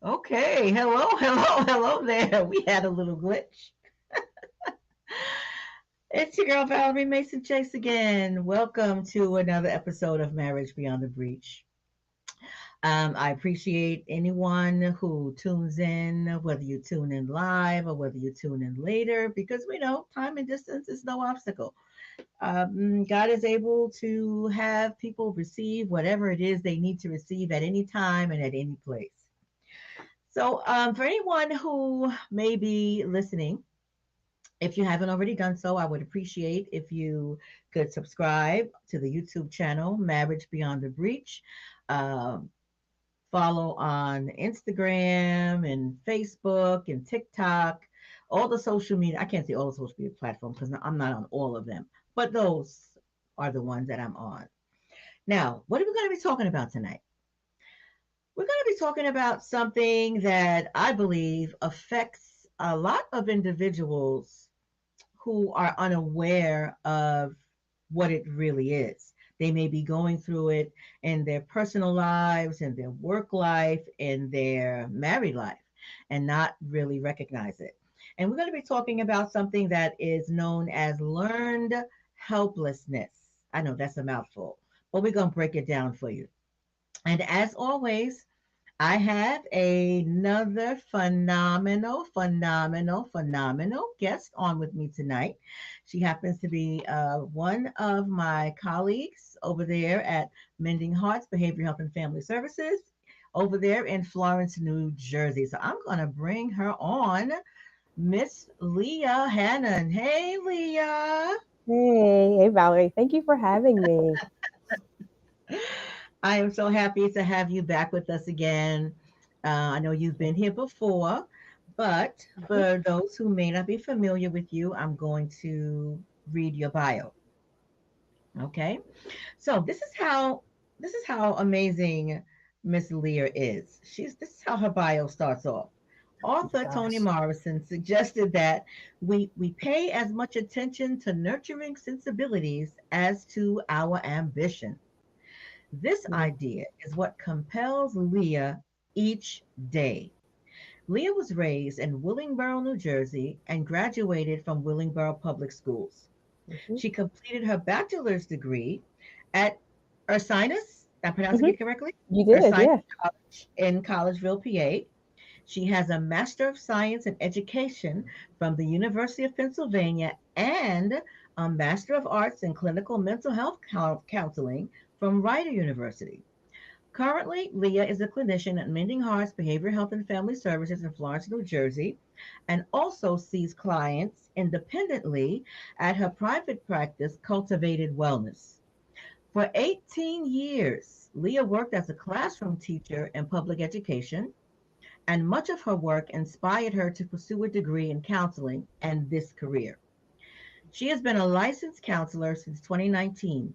Okay, hello there. We had a little glitch. It's your girl Valerie Mason-Chase again. Welcome to another episode of Marriage Beyond the Breach. I appreciate anyone who tunes in, whether you tune in live or whether you tune in later, because we know time and distance is no obstacle. God is able to have people receive whatever it is they need to receive at any time and at any place. So, for anyone who may be listening, if you haven't already done so, I would appreciate if you could subscribe to the YouTube channel, Marriage Beyond the Breach. Um, Follow on Instagram and Facebook and TikTok, all the social media. I can't say all the social media platforms because I'm not on all of them, but those are the ones that I'm on. Now, what are we going to be talking about tonight? We're going to be talking about something that I believe affects a lot of individuals who are unaware of what it really is. They may be going through it in their personal lives, in their work life, in their married life, and not really recognize it. And we're going to be talking about something that is known as learned helplessness. I know that's a mouthful, but we're going to break it down for you. And as always, I have another phenomenal guest on with me tonight. She happens to be one of my colleagues over there at Mending Hearts Behavioral Health and Family Services over there in Florence, New Jersey. So I'm going to bring her on, Miss Lia Hannon. Hey, Leah. Hey, Valerie. Thank you for having me. I am so happy to have you back with us again. I know you've been here before, but Mhm. for those who may not be familiar with you, I'm going to read your bio. Okay. So this is how amazing Miss Lear is. This is how her bio starts off. Author Toni Gosh. Morrison suggested that we pay as much attention to nurturing sensibilities as to our ambition. This Mm, idea is what compels Leah each day. Leah was raised in Willingboro, New Jersey, and graduated from Willingboro Public Schools. mhm, She completed her bachelor's degree at Ursinus, I'm pronouncing mhm. it correctly, You did, Ursinus yeah. College in Collegeville, PA. She has a Master of Science in Education from the University of Pennsylvania and a Master of Arts in Clinical Mental Health Counseling from Rider University. Currently, Leah is a clinician at Mending Hearts Behavioral Health and Family Services in Florence, New Jersey, and also sees clients independently at her private practice, Cultivated Wellness. For 18 years, Leah worked as a classroom teacher in public education, and much of her work inspired her to pursue a degree in counseling and this career. She has been a licensed counselor since 2019.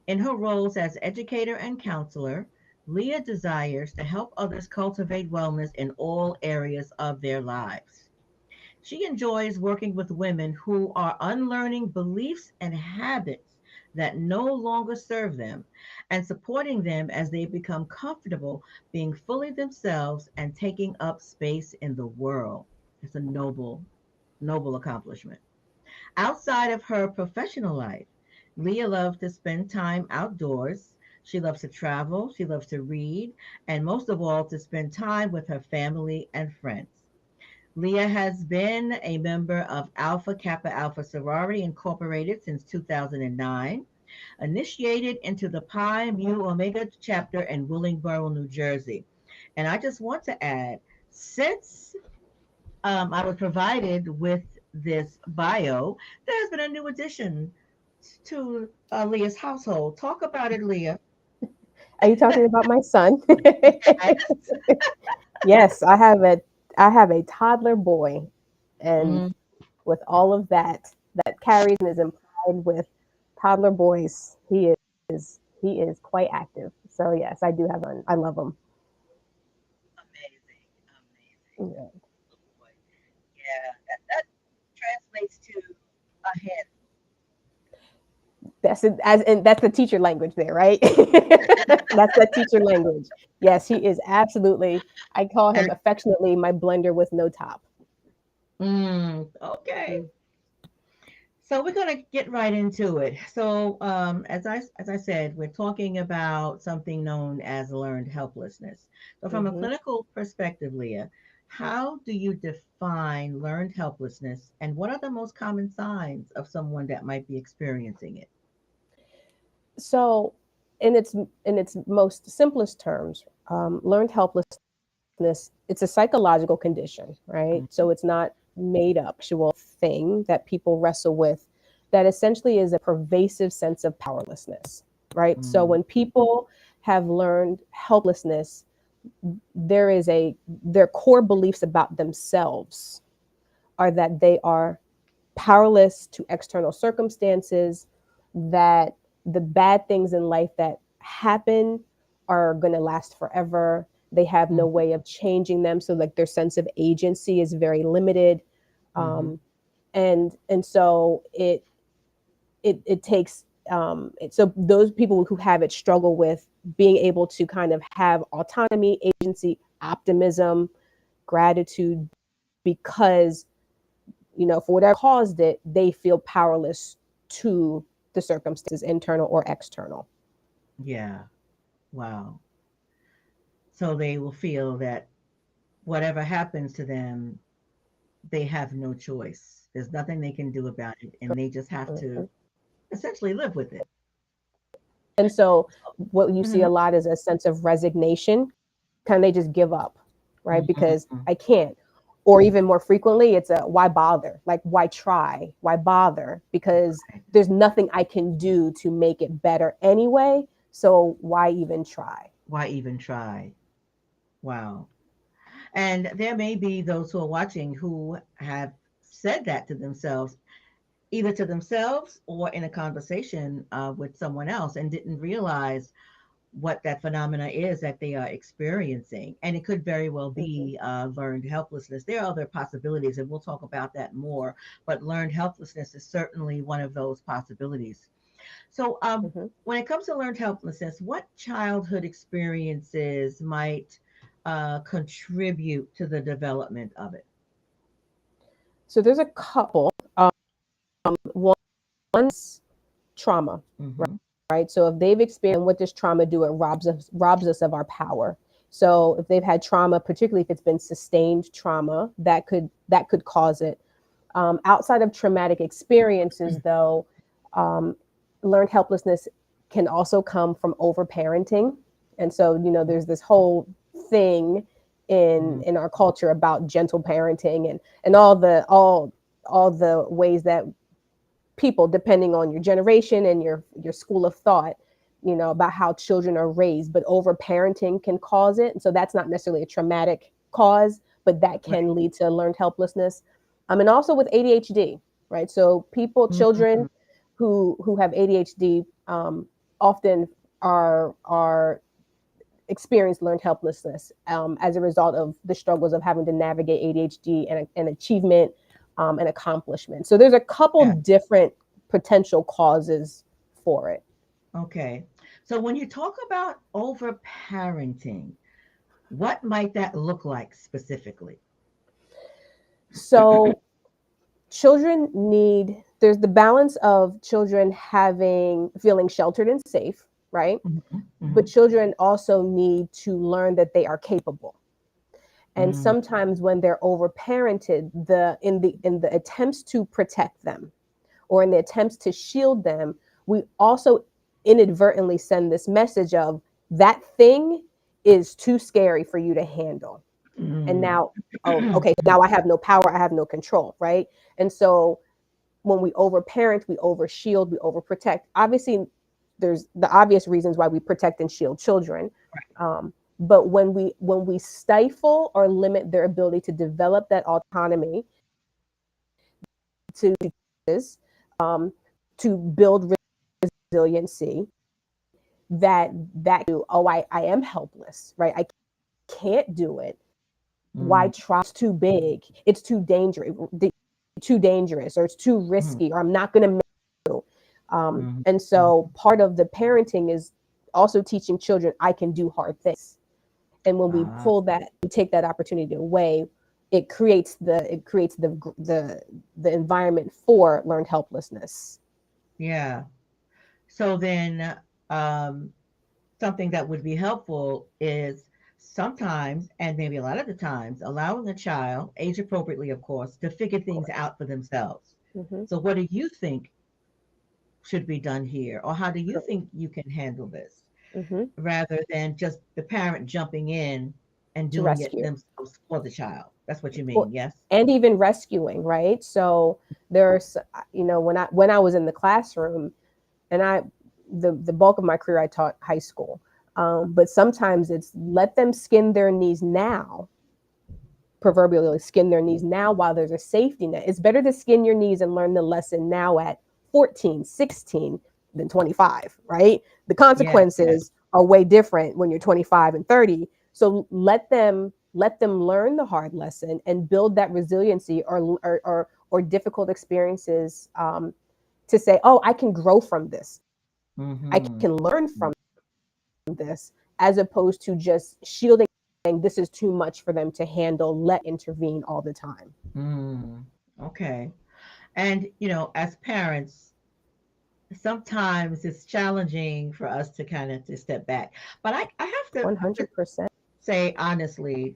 In her roles as educator and counselor, Leah desires to help others cultivate wellness in all areas of their lives. She enjoys working with women who are unlearning beliefs and habits that no longer serve them and supporting them as they become comfortable being fully themselves and taking up space in the world. It's a noble accomplishment. Outside of her professional life, Leah loves to spend time outdoors. She loves to travel, she loves to read, and most of all, to spend time with her family and friends. Leah has been a member of Alpha Kappa Alpha Sorority Incorporated since 2009, initiated into the Pi Mu Omega chapter in Willingboro, New Jersey. And I just want to add, since I was provided with this bio, there's been a new addition to Leah's household. Talk about it, Leah. Are you talking about my son? Yes. Yes, I have a toddler boy, and Mm, with all of that carries and is implied with toddler boys, he is quite active. So yes, I do have one. I love him. amazing. Yeah. Little boy. Yeah, that translates to a hen. Yes, and that's the teacher language there, right? That's the teacher language. Yes, he is absolutely. I call him And, affectionately my blender with no top. okay. Mm-hmm. So we're going to get right into it. So, as I said, we're talking about something known as learned helplessness. So, from a Mm-hmm. clinical perspective, Leah, how do you define learned helplessness, and what are the most common signs of someone that might be experiencing it? So, in its most simplest terms, learned helplessness, it's a psychological condition, right? So it's not made up actual thing that people wrestle with, that essentially is a pervasive sense of powerlessness, right? So Mm-hmm. when people have learned helplessness, there is a their core beliefs about themselves are that they are powerless to external circumstances, that the bad things in life that happen are going to last forever. They have no way of changing them. So, like, their sense of agency is very limited. Mm-hmm. Um, and so it takes so those people who have it struggle with being able to kind of have autonomy, agency, optimism, gratitude, because for whatever caused it, they feel powerless to the circumstances, internal or external. Yeah. Wow. So they will feel that whatever happens to them, they have no choice. There's nothing they can do about it, and they just have to Mhm. essentially live with it. And so what you see Mm-hmm. a lot is a sense of resignation. Kind of they just give up, right? Because Mm-hmm. I can't. Or even more frequently, it's a why bother? Like, why try? Why bother? Because there's nothing I can do to make it better anyway. So why even try? Why even try? Wow. And there may be those who are watching who have said that to themselves, either to themselves or in a conversation with someone else, and didn't realize what that phenomena is that they are experiencing. And it could very well Mm-hmm. be learned helplessness. There are other possibilities, and we'll talk about that more. But learned helplessness is certainly one of those possibilities. So, Mm-hmm. when it comes to learned helplessness, what childhood experiences might contribute to the development of it? So there's a couple. One's trauma, Mm-hmm. right? So if they've experienced, what does trauma do? It robs us of our power. So if they've had trauma, particularly if it's been sustained trauma, that could cause it. Outside of traumatic experiences, though, um, learned helplessness can also come from overparenting. And so, there's this whole thing in our culture about gentle parenting and all the ways that people, depending on your generation and your school of thought, about how children are raised, but over parenting can cause it. And so that's not necessarily a traumatic cause, but that Right. can lead to learned helplessness. And also with ADHD, right? So children Mhm. who have ADHD, often are experience learned helplessness, as a result of the struggles of having to navigate ADHD and achievement, and accomplishment. So there's a couple Yeah. different potential causes for it. Okay. So when you talk about overparenting, what might that look like specifically? So there's the balance of children feeling sheltered and safe, right? Mhm, But mhm, children also need to learn that they are capable. And mm, sometimes when they're overparented, the attempts to protect them, or in the attempts to shield them, we also inadvertently send this message of that thing is too scary for you to handle. And mm. now, oh, okay, now I have no power, I have no control, right? And so when we overparent, we overshield, we overprotect. Obviously, there's the obvious reasons why we protect and shield children. But when we stifle or limit their ability to develop that autonomy, to um, to build resiliency, that oh, I am helpless, right? I can't do it. Why Mm, try? It's too big. It's too dangerous, or it's too mhm. risky, or I'm not going to make it. And so part of the parenting is also teaching children, I can do hard things. And when we Ah, pull that, we take that opportunity away, it creates the environment for learned helplessness. yeah. So then, um, something that would be helpful is sometimes, and maybe a lot of the times, allowing a child, age appropriately, of course, to figure Of things course. out for themselves. Mm-hmm. So, what do you think should be done here? Or how do you think you can handle this Mm-hmm. rather than just the parent jumping in and To doing it rescue. themselves for the child? That's what you mean, Well, yes? and even rescuing, right? So there's, when I was in the classroom, and the bulk of my career I taught high school, but sometimes it's let them skin their knees now, proverbially skin their knees now while there's a safety net. It's better to skin your knees and learn the lesson now at 14, 16 than 25, right? The Yes, yes. consequences are way different when you're 25 and 30. So let them learn the hard lesson and build that resiliency or difficult experiences, to say, oh, I can grow from this. I Mm-hmm. can learn from this, as opposed to just shielding, this is too much for them to handle, let intervene all the time. Mm. Okay. And, as parents, sometimes it's challenging for us to kind of to step back. But I have to 100%. say honestly,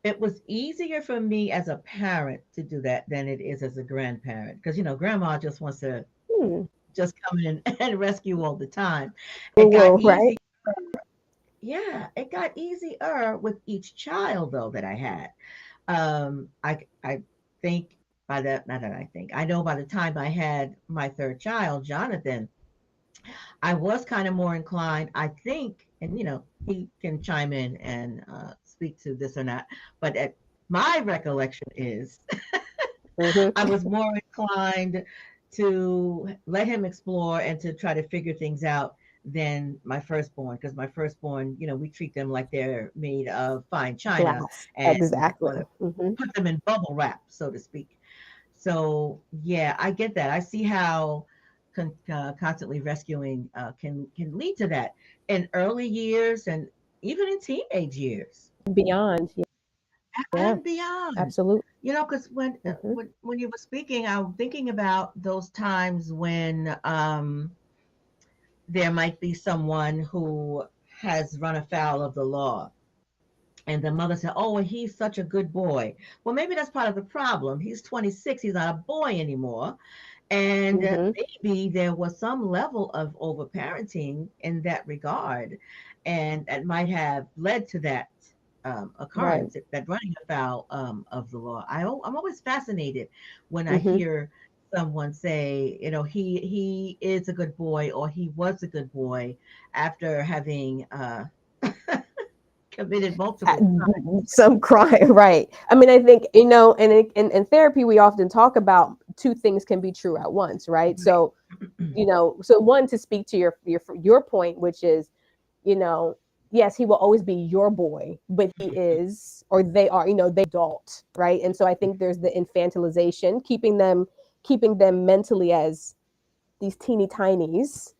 it was easier for me as a parent to do that than it is as a grandparent because grandma just wants to Hmm. just come in and rescue all the time. Woo It got woo, right? easy. Yeah, it got easier with each child though that I had. I think by that not that I think I know by the time I had my third child, Jonathan, I was kind of more inclined, I think, and he can chime in and speak to this or not, but my recollection is I Mm-hmm. was more inclined to let him explore and to try to figure things out than my firstborn, because my firstborn, we treat them like they're made of fine china Glass. and Exactly. sort of Mm-hmm. put them in bubble wrap, so to speak. So yeah, I get that. I see how constantly rescuing can lead to that in early years and even in teenage years Beyond. Yeah, and beyond. absolutely. Because when, Mm-hmm. when you were speaking, I'm thinking about those times when there might be someone who has run afoul of the law. And the mother said, "Oh, well, he's such a good boy." Well, maybe that's part of the problem. He's 26. He's not a boy anymore. And Mm-hmm. maybe there was some level of overparenting in that regard. And that might have led to that Right. occurrence, that running afoul of the law. I'm always fascinated when I Mm-hmm. hear someone say, he is a good boy or he was a good boy after having committed multiple crimes. Some crime, right? I mean, I think, in therapy we often talk about two things can be true at once, right? So, so one, to speak to your point, which is, you know, yes, he will always be your boy, but he is, or they are, they adult, right? And so I think there's the infantilization, keeping them mentally as these teeny tinies.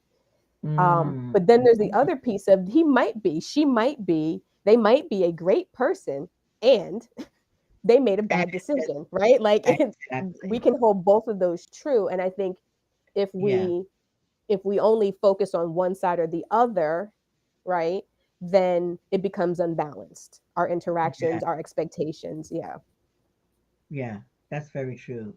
Mm, But then there's the mhm. other piece of, he might be, she might be, they might be a great person, and they made a And bad decision, right? Like, we exactly. can hold both of those true. And I think if Yeah, we if we only focus on one side or the other, right, then it becomes unbalanced. Our yeah, interactions, our expectations. Yeah. yeah. That's very true.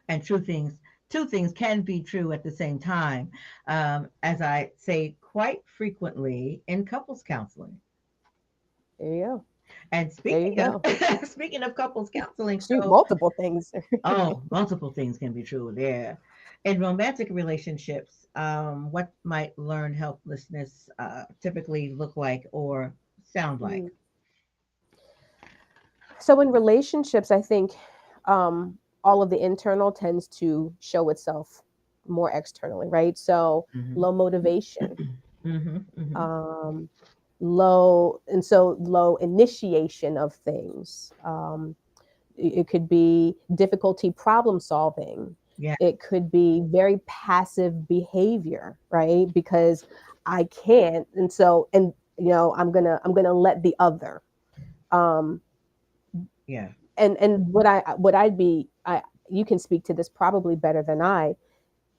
And two things can be true at the same time, as I say quite frequently in couples counseling. There you go. And There you speaking of go. speaking of couples counseling, Shoot, so multiple things. multiple things can be true there. In romantic relationships, what might learn helplessness typically look like or sound like? Mm. So in relationships, I think, all of the internal tends to show itself more externally, right? So Hmm. low motivation, Hmm. Hmm. um, low initiation of things. It could be difficulty problem solving. Yeah. It could be very passive behavior, right? Because I can't, and so, and I'm gonna let the other. Um, Yeah. and what I'd be, I you can speak to this probably better than I,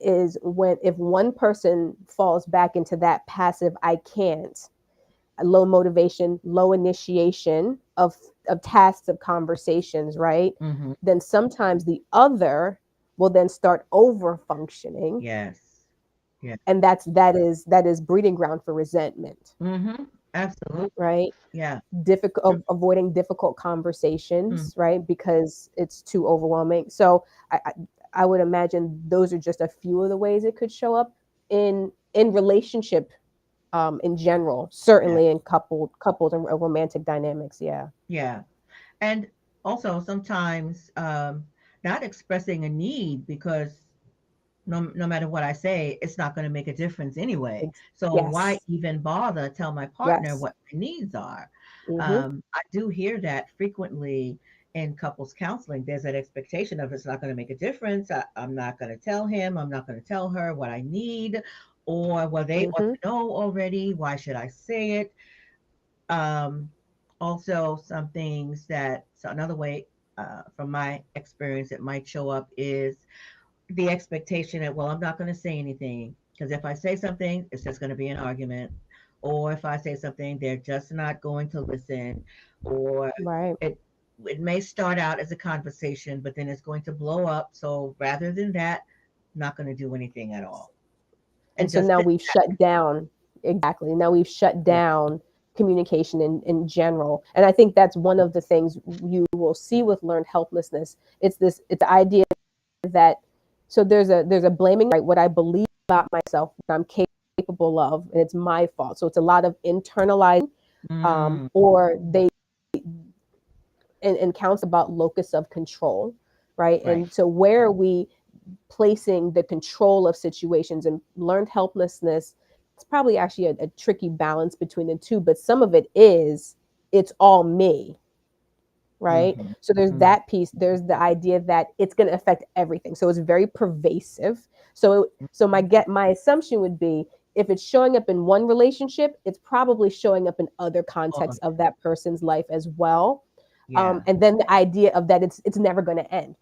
is when if one person falls back into that passive I can't, low motivation, low initiation of tasks, of conversations, right? Mm-hmm. Then sometimes the other will then start over functioning, Yes. Yeah. and that is breeding ground for resentment, Mm-hmm. Absolutely. right? Yeah. Avoiding difficult Mm. conversations, right? Because it's too overwhelming. So I would imagine those are just a few of the ways it could show up in relationship, in general, Yeah. certainly in couples and romantic dynamics. Yeah. Yeah. And also sometimes not expressing a need because no matter what I say, it's not going to make a difference anyway. So why Yes. even bother tell my partner Yes. what my needs are? Mm-hmm. I do hear that frequently in couples counseling. There's that expectation of it's not going to make a difference. I'm not going to tell him. I'm not going to tell her what I need, or well, they ought Mm-hmm. to know already. Why should I say it? Um, Also, some things that so another way, from my experience, it might show up is the expectation that, well, I'm not going to say anything because if I say something, it's just going to be an argument. Or if I say something, they're just not going to listen. Or Right. it it may start out as a conversation, but then it's going to blow up. So rather than that, not going to do anything at all And and so just now sit we've back. shut down, exactly, now we've shut Yeah. down communication in general. And I think that's one of the things you will see with learned helplessness. It's the idea that, so there's a blaming, right? What I believe about myself, what I'm capable of, and it's my fault. So it's a lot of internalizing, Mm, or they, and counts about locus of control, right? right. And so where are we placing the control of situations? And learned helplessness, it's probably actually a tricky balance between the two, but some of it is, it's all me, right? Mm-hmm. So there's Mm-hmm. that piece. There's the idea that it's going to affect everything. So it's very pervasive. So my assumption would be, if it's showing up in one relationship, it's probably showing up in other Oh, contexts of that person's life as well. yeah. And then the idea of that it's never going to end.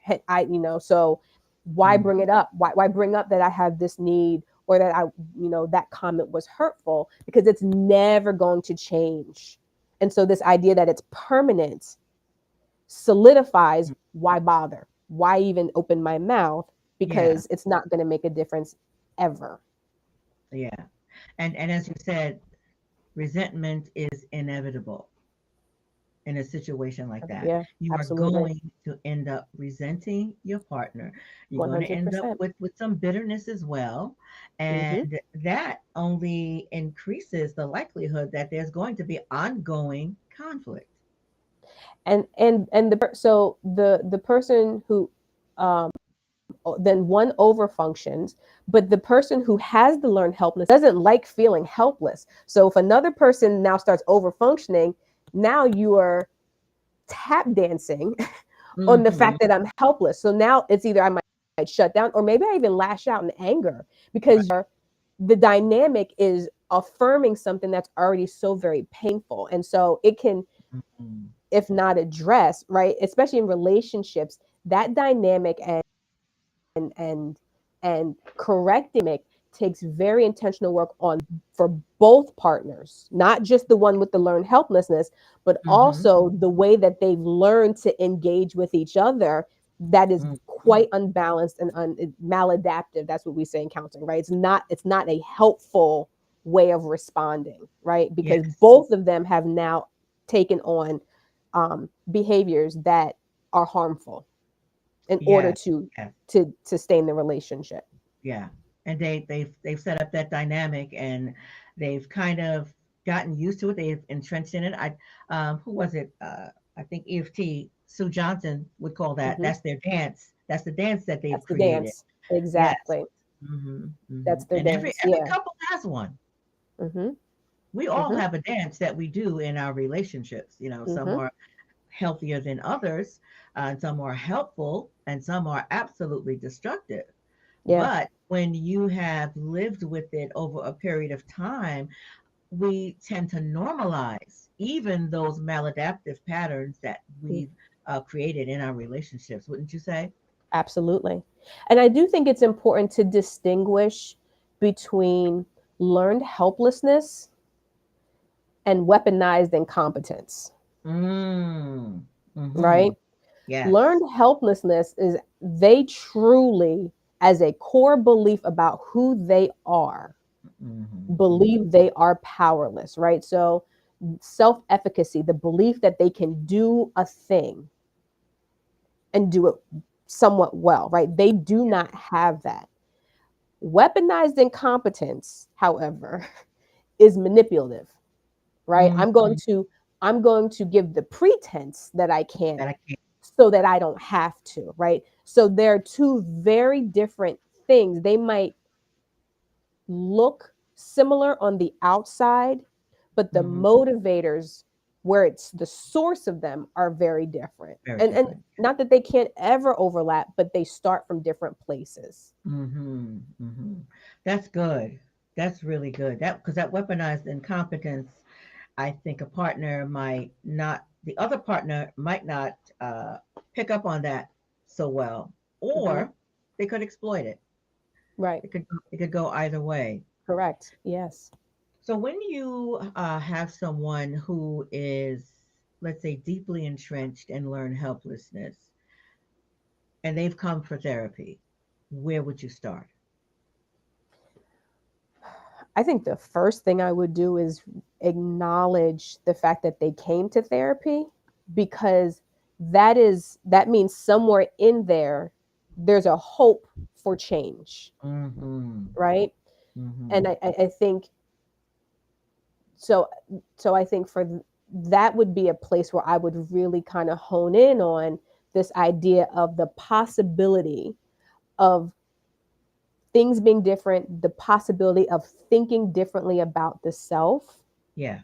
So why Mm, bring it up? Why bring up that I have this need, or that that comment was hurtful, because it's never going to change. And so this idea that it's permanent solidifies, why bother? Why even open my mouth? yeah. Because it's not going to make a difference ever. Yeah. And as you said, resentment is inevitable in a situation like that. Yeah, You are absolutely. going to end up resenting your partner. You're going to end up 100%. with some bitterness as well. Mm-hmm. And that only increases the likelihood that there's going to be ongoing conflict. And the person who, um, then one over functions, but the person who has the learned helplessness doesn't like feeling helpless. So if another person now starts over functioning, now you are tap dancing on the Hmm. fact that I'm helpless. So now it's either I might shut down, or maybe I even lash out in anger, Right. because the dynamic is affirming something that's already so very painful. And so it can, Mhm. if not addressed, right, especially in relationships, that dynamic and and correcting it takes very intentional work on, for both partners, not just the one with the learned helplessness, but Hmm. also the way that they've learned to engage with each other, that is Hmm. quite unbalanced and maladaptive. That's what we say in counseling, right? It's not a helpful way of responding, right? Because Yes. both of them have now taken on behaviors that are harmful in order Yes. Yes. to sustain the relationship. Yeah. And they've set up that dynamic and they've kind of gotten used to it. They've entrenched in it. Who was it? I think EFT Sue Johnson would call that. Hmm. That's their dance. That's the dance that they've That's the created. dance. Yes. Exactly. Hmm. Hmm. That's their And every dance. every Yeah. couple has one. Hmm. We all Hmm. have a dance that we do in our relationships. Some Hmm. are healthier than others, and some are helpful. and some are absolutely destructive. Yeah, But when you have lived with it over a period of time, we tend to normalize even those maladaptive patterns that mm, we've created in our relationships, wouldn't you say? absolutely. And I do think it's important to distinguish between learned helplessness and weaponized incompetence, Mm. Mm-hmm. right? Yes. Learned helplessness is they truly, as a core belief about who they are, Mm-hmm. Mm-hmm. believe they are powerless, right? So, self efficacy, the belief that they can do a thing and do it somewhat well, right? They do Yeah. not have that. Weaponized incompetence, however, is manipulative, right? Mm-hmm. I'm going to give the pretense that I can't That I can't. so that I don't have to, right? So they're two very different things. They might look similar on the outside, but the Mm-hmm. motivators where it's the source of them are very different. Very And different. not that they can't ever overlap, but they start from different places. Mm-hmm. Mm-hmm. That's good. That's really good. That because that weaponized incompetence, I think a partner might not, the other partner might not pick up on that so well, Hmm. or they could exploit it. Right. It could go either way. Correct. Yes. So when you have someone who is, let's say, deeply entrenched in learned helplessness, and they've come for therapy, where would you start? I think the first thing I would do is acknowledge the fact that they came to therapy, because that means somewhere in there there's a hope for change, Mm-hmm. right? Mm-hmm. And I think so. So I think that would be a place where I would really kind of hone in on this idea of the possibility of things being different, the possibility of thinking differently about the self. Yeah.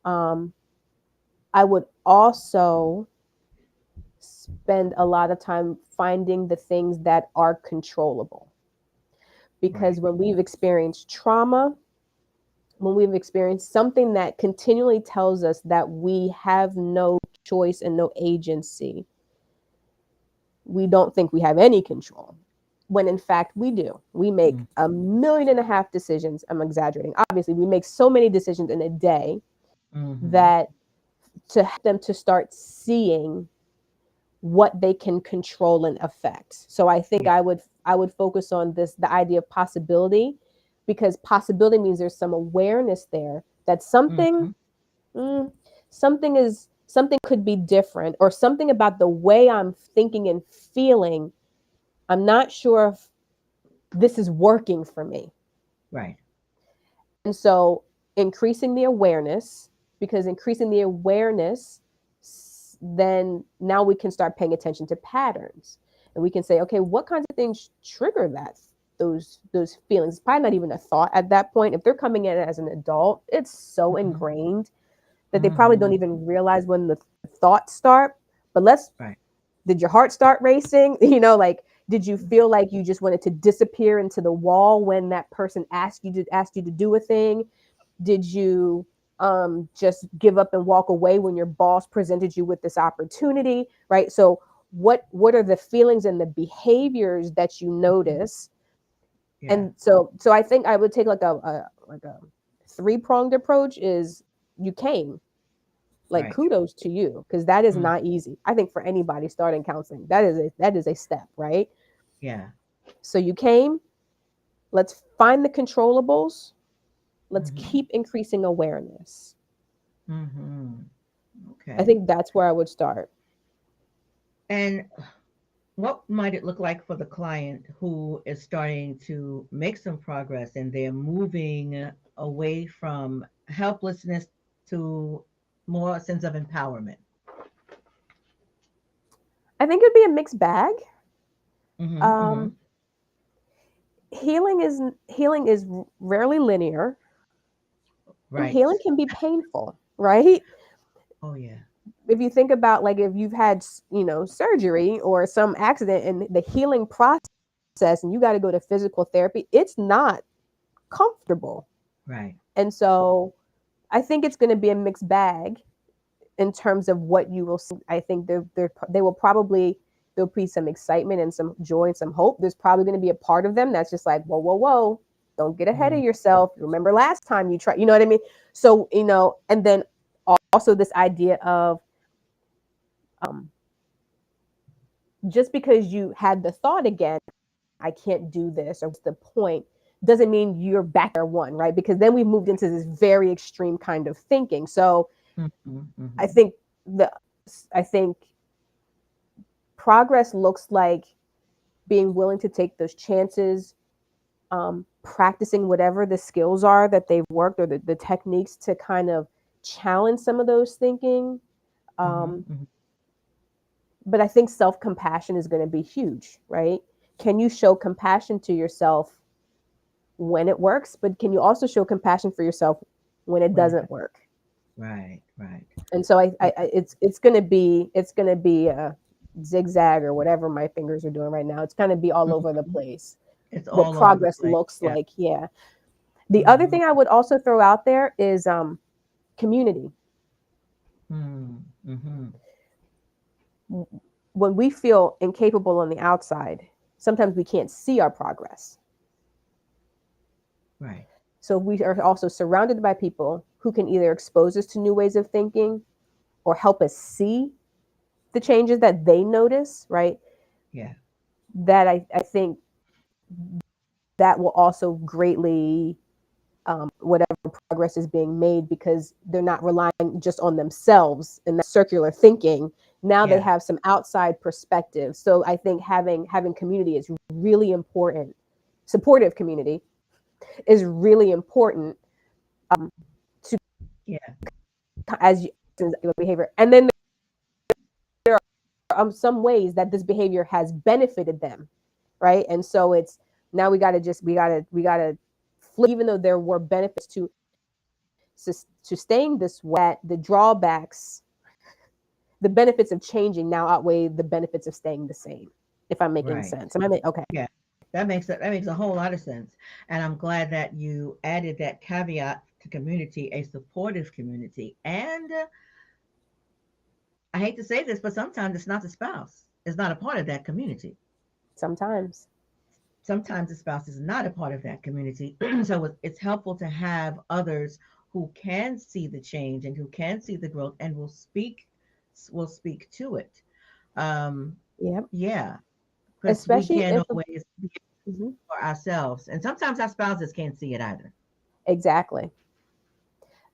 um, I would also spend a lot of time finding the things that are controllable, Right. because when we've experienced trauma, when we've experienced something that continually tells us that we have no choice and no agency, we don't think we have any control. When in fact we do. We make Mm. 1.5 million decisions. I'm exaggerating. Obviously, we make so many decisions in a day Mm-hmm. that to help them to start seeing what they can control and affect. So I think Yeah. I would focus on this, the idea of possibility, because possibility means there's some awareness there that Mm-hmm. mm, something could be different, or something about the way I'm thinking and feeling. I'm not sure if this is working for me. Right. And so increasing the awareness, because increasing the awareness, then now we can start paying attention to patterns. And we can say, okay, what kinds of things trigger those feelings? It's probably not even a thought at that point. If they're coming in as an adult, it's so Mm-hmm. ingrained that they probably don't Mm-hmm. even realize when the thoughts start. But let's Right. did your heart start racing? Like, did you feel like you just wanted to disappear into the wall when that person asked you to do a thing? Did you just give up and walk away when your boss presented you with this opportunity, right? So what are the feelings and the behaviors that you Mm-hmm. notice? Yeah. And so I think I would take like a three-pronged approach. Is you came, like, Right. kudos to you, because that is Mm. not easy. I think for anybody starting counseling, that is a step, right? Yeah. So you came, let's find the controllables, let's Mm-hmm. keep increasing awareness. Mm-hmm. I Okay. think that's where I would start. And what might it look like for the client who is starting to make some progress and they're moving away from helplessness to more sense of empowerment? I think it'd be a mixed bag. Mm-hmm. Mm-hmm. Um, healing is rarely linear, and Right. healing can be painful, right? Oh yeah. if you think about, like, if you've had, surgery or some accident and the healing process and you got to go to physical therapy, it's not comfortable. Right. And so I think it's going to be a mixed bag in terms of what you will see. I think they will probably, there'll be some excitement and some joy and some hope. There's probably going to be a part of them that's just like, whoa, whoa, whoa, don't get ahead of Mm, yourself. Remember last time you tried, you know what I mean? So, and then also this idea of, um, just because you had the thought again, I can't do this, or what's the point, doesn't mean you're back there one, right? Because then we moved into this very extreme kind of thinking. So mhm, I mhm. think the I think progress looks like being willing to take those chances, practicing whatever the skills are that they've worked, or the techniques to kind of challenge some of those thinking. Mhm, Um, mhm. but I think self compassion is going to be huge, right? Can you show compassion to yourself when it works, but can you also show compassion for yourself when it When it doesn't does. work? Right, right. And so Yeah. it's gonna be a zigzag, or whatever my fingers are doing right now. It's gonna be all over the Mhm. place. It's What all over the progress place. looks Yeah. like, yeah. The other Mhm. thing I would also throw out there is community. Mm, mhm. When we feel incapable on the outside, sometimes we can't see our progress. Right. So we are also surrounded by people who can either expose us to new ways of thinking or help us see the changes that they notice, right? Yeah. That I think that will also greatly, whatever progress is being made, because they're not relying just on themselves in that circular thinking. Now they Yeah. have some outside perspective. So I think having community is really important. Supportive community is really important, to, Yeah. as you, your behavior. And then there are, some ways that this behavior has benefited them, right? And so it's, now we gotta flip, even though there were benefits to staying this way, the drawbacks, the benefits of changing now outweigh the benefits of staying the same. If I'm making Right. sense, and I mean, okay, Yeah. That makes a whole lot of sense. And I'm glad that you added that caveat to community, a supportive community. And I hate to say this, but sometimes it's not the spouse. It's not a part of that community. sometimes, Sometimes the spouse is not a part of that community. So it's helpful to have others who can see the change and who can see the growth and will speak to it. Um, yeah, yeah, because we especially can't if, always be mhm, for ourselves, and sometimes our spouses can't see it either. exactly.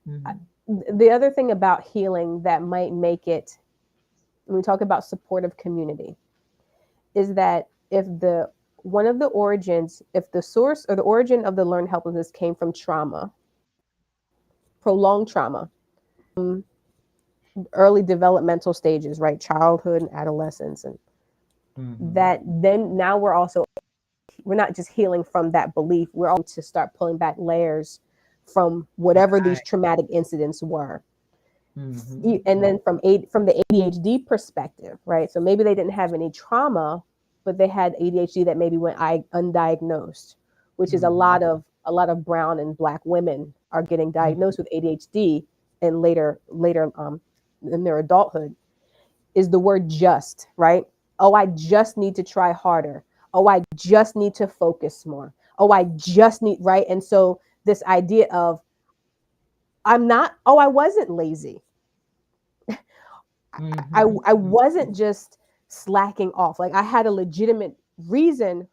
Hmm. The other thing about healing that might make it, when we talk about supportive community, is that if the one of the origins, if the source or the origin of the learned helplessness came from trauma, prolonged trauma, early developmental stages, right? Childhood and adolescence. And Hmm. that, then now we're not just healing from that belief, we're also to start pulling back layers from whatever these Right. traumatic incidents were. Hmm. And then from the ADHD perspective, right? So maybe they didn't have any trauma, but they had ADHD that maybe went undiagnosed, which is Hmm. a lot of brown and black women are getting Hmm. diagnosed with ADHD, and later in their adulthood, is the word just, right? Oh, I just need to try harder. Oh, I just need to focus more. Oh, I just need, right? And so this idea of, I wasn't lazy. I Hmm. wasn't just slacking off. Like, I had a legitimate reason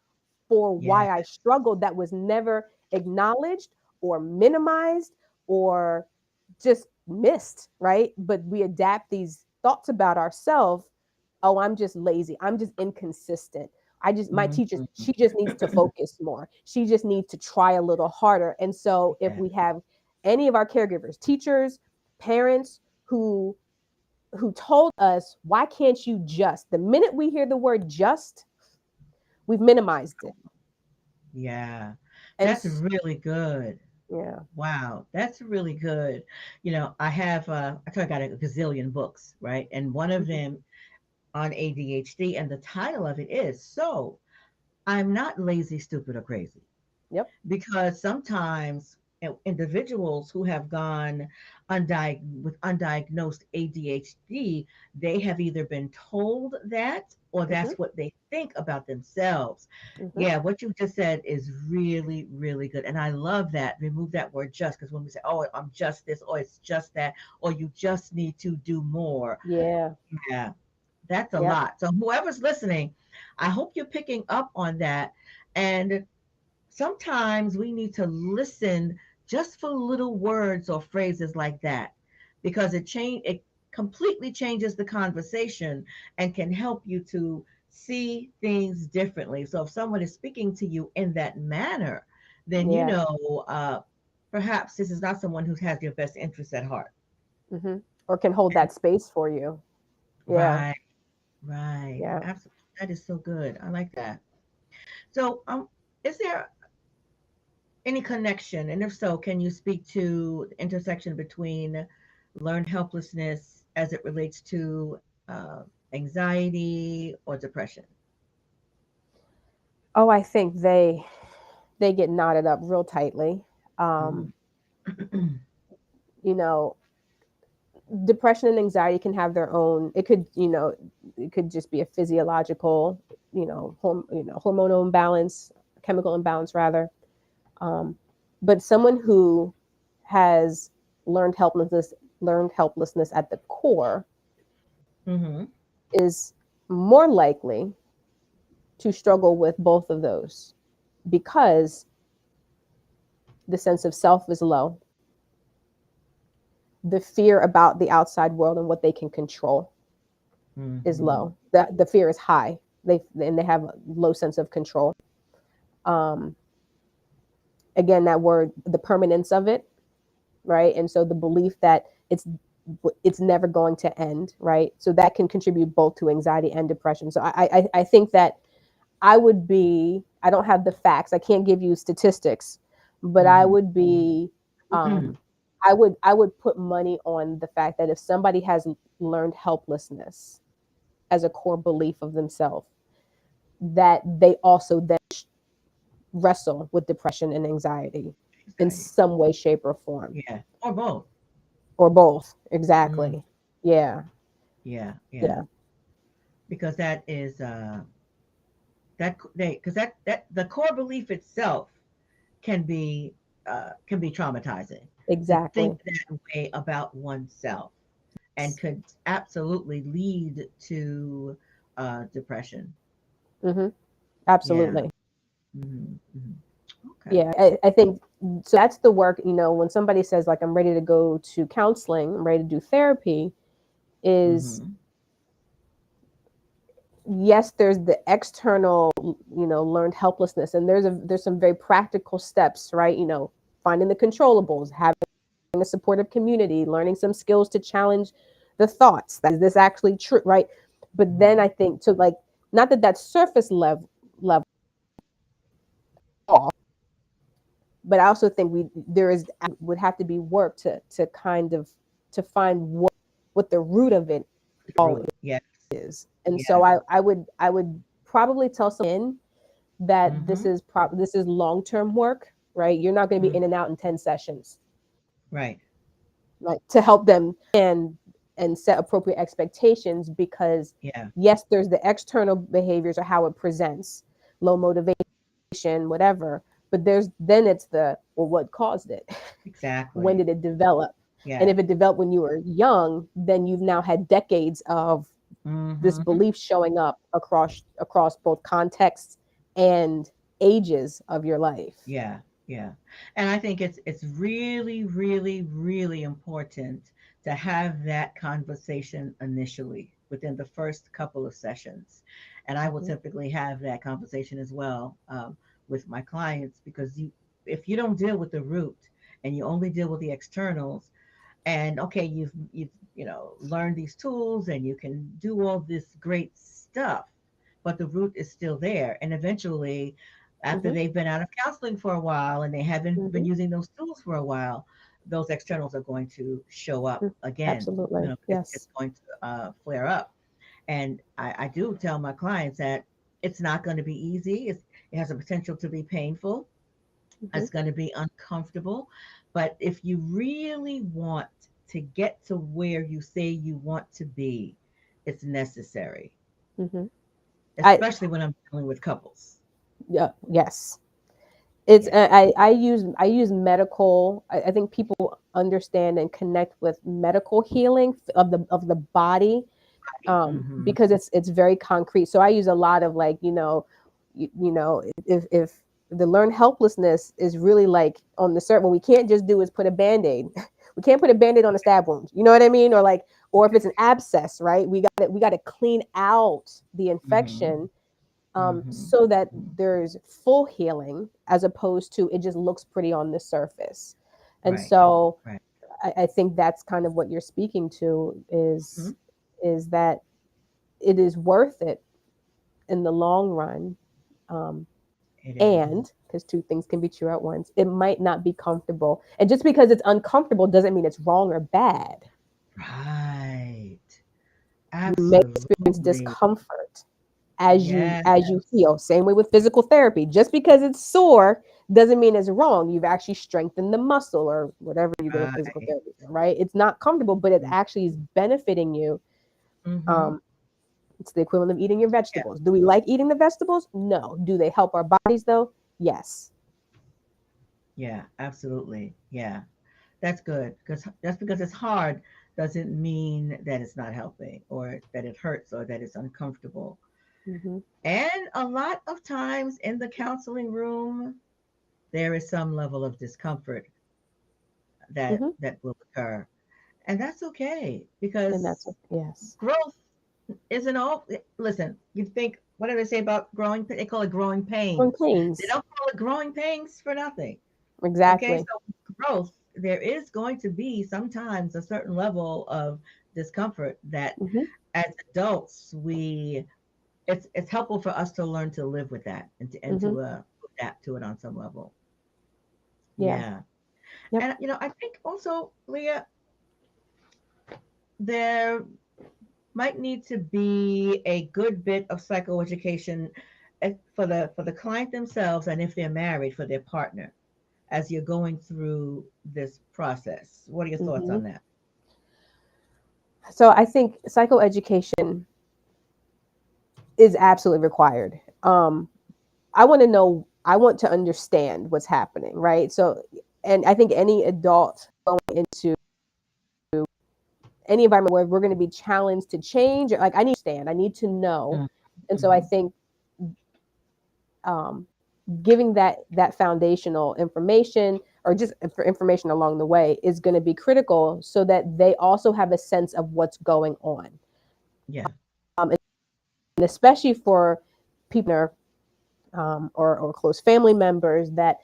for Yeah. why I struggled that was never acknowledged or minimized or just missed, right? But we adapt these thoughts about ourselves. Oh, I'm just lazy. I'm just inconsistent. My teacher, Hmm. she just needs to focus more. She just needs to try a little harder. And so if Yeah. we have any of our caregivers, teachers, parents who told us, why can't you just? The minute we hear the word just, we've minimized it. Yeah. And That's really good. Yeah. Wow, that's really good. I have I thought I got a gazillion books, right? And one of Mhm. them on ADHD, and the title of it is So I'm Not Lazy, Stupid, or Crazy. Yep. Because sometimes individuals who have gone with undiagnosed ADHD, they have either been told that or Hmm. that's what they think about themselves. Hmm. Yeah, what you just said is really, really good. And I love that. Remove that word just, because when we say, oh, I'm just this, or it's just that, or you just need to do more. Yeah. Yeah, that's a Yep. lot. So whoever's listening, I hope you're picking up on that. And sometimes we need to listen just for little words or phrases like that, because it completely changes the conversation and can help you to see things differently. So if someone is speaking to you in that manner, then Yeah. perhaps this is not someone who has your best interests at heart. Hmm. Or can hold And that space for you. Yeah. right, right, Yeah. absolutely, that is so good. I like that. So is there any connection? And if so, can you speak to the intersection between learned helplessness as it relates to uh, anxiety or depression? Oh, I think they get knotted up real tightly. Um, Mm. you know, depression and anxiety can have their own. It could, it could just be a physiological, hormonal imbalance, chemical imbalance rather. Um, but someone who has learned helplessness, learned helplessness at the core Hmm. is more likely to struggle with both of those because the sense of self is low, the fear about the outside world and what they can control is Hmm. low. The fear is high. They have a low sense of control. Um, again, that word, the permanence of it, right? And so the belief that it's never going to end, right? So that can contribute both to anxiety and depression. So I think that I would be, I don't have the facts, I can't give you statistics, but I Hmm. would be, um, I would put money on the fact that if somebody has learned helplessness as a core belief of themselves, that they also then wrestle with depression and anxiety in Anxiety. some way, shape, or form, Yeah, or both. or both. Mm. Exactly. Yeah. Yeah, yeah, Yeah. because that is because that the core belief itself can be traumatizing to think Exactly. that way about oneself, and could absolutely lead to depression. Hmm. Yeah. Absolutely. Hmm. Hmm. Okay. Yeah. I think so. That's the work, when somebody says, like, I'm ready to go to counseling, I'm ready to do therapy, is Hmm. yes, there's the external, learned helplessness. And there's some very practical steps, right? Finding the controllables, having a supportive community, learning some skills to challenge the thoughts. That is this actually true, right? But then Hmm. I think to, like, not that that's surface level, but I also think there is would have to be work to kind of to find what the root of it The all root. Yes. is. And so Yes. I would probably tell someone that Hmm. this is long-term work, right? You're not going to be Mm. in and out in 10 sessions, Right. right? To help them and set appropriate expectations, because Yeah. yes, there's the external behaviors or how it presents, low motivation, whatever, but there's then it's the, well, what caused it? When Exactly. did it develop? And Yeah. if it developed when you were young, then you've now had decades of this Hmm. belief showing up across both contexts and ages of your life. Yeah, yeah. And I think it's really, really, really important to have that conversation initially within the first couple of sessions. And I will Hmm. typically have that conversation as well with my clients, because if you don't deal with the root and you only deal with the externals, and okay, you've learned these tools and you can do all this great stuff, but the root is still there, and eventually After Mm-hmm. they've been out of counseling for a while and they haven't been Mm-hmm. using those tools for a while, those externals are going to show up again. Absolutely. It's Yes. going to flare up. And I do tell my clients that it's not going to be easy. It has a potential to be painful. Mm-hmm. It's going to be uncomfortable. But if you really want to get to where you say you want to be, it's necessary, Mm-hmm. I especially when I'm dealing with couples. Yeah, yes. It's Yeah. I use medical. I think people understand and connect with medical healing of the body, Mm-hmm. because it's very concrete. So I use a lot of, like, if the learned helplessness is really like on the surface, what we can't just do is put a band-aid. We can't put a band-aid on a stab wound. You know what I mean? Or like, or if it's an abscess, right? We got to clean out the Mm-hmm. infection, Mm-hmm. so that there's full healing, as opposed to it just looks pretty on the surface. And Right. so Right. I think that's kind of what you're speaking to, Mm-hmm. is that it is worth it in the long run. Um, It is. and because two things can be true at once, it might not be comfortable. And just because it's uncomfortable doesn't mean it's wrong or bad. Right. You may experience Absolutely. discomfort as you Yes. as you heal. Same way with physical therapy. Just because it's sore doesn't mean it's wrong. You've actually strengthened the muscle or whatever you go to physical Right. therapy for, right? It's not comfortable, but it actually is benefiting you. Mm-hmm. Um, it's the equivalent of eating your Yeah. vegetables. Do we like eating the vegetables? No. Do they help our bodies though? Yes. Yeah. Absolutely. Yeah. That's good because just because it's hard doesn't mean that it's not helping or that it hurts or that it's uncomfortable. Hmm. And a lot of times in the counseling room, there is some level of discomfort Hmm. that will occur, and that's okay And because that's yes. growth isn't all. Listen, you think what do they say about growing? They call it growing Growing pains. They pains. don't call it growing pains for nothing. Okay, Exactly. so growth, there is going to be sometimes a certain level of discomfort that Hmm. as adults we it's helpful for us to learn to live with that and Hmm. to adapt to it on some level. Yeah. Yeah. Yep. And I think also, Leah, there might need to be a good bit of psychoeducation for the client themselves and if they're married for their partner as you're going through this process. What are your thoughts Hmm. on that? So I think psychoeducation is absolutely required. I want to know, I want to understand what's happening, right? So, and I think any adult going into any environment where we're going to be challenged to change, like, I need to understand, I need to know. And so I Mm-hmm. think, um, giving that foundational information, or just for information along the way, is going to be critical, so that they also have a sense of what's going on. Yeah. And especially for people, or close family members, that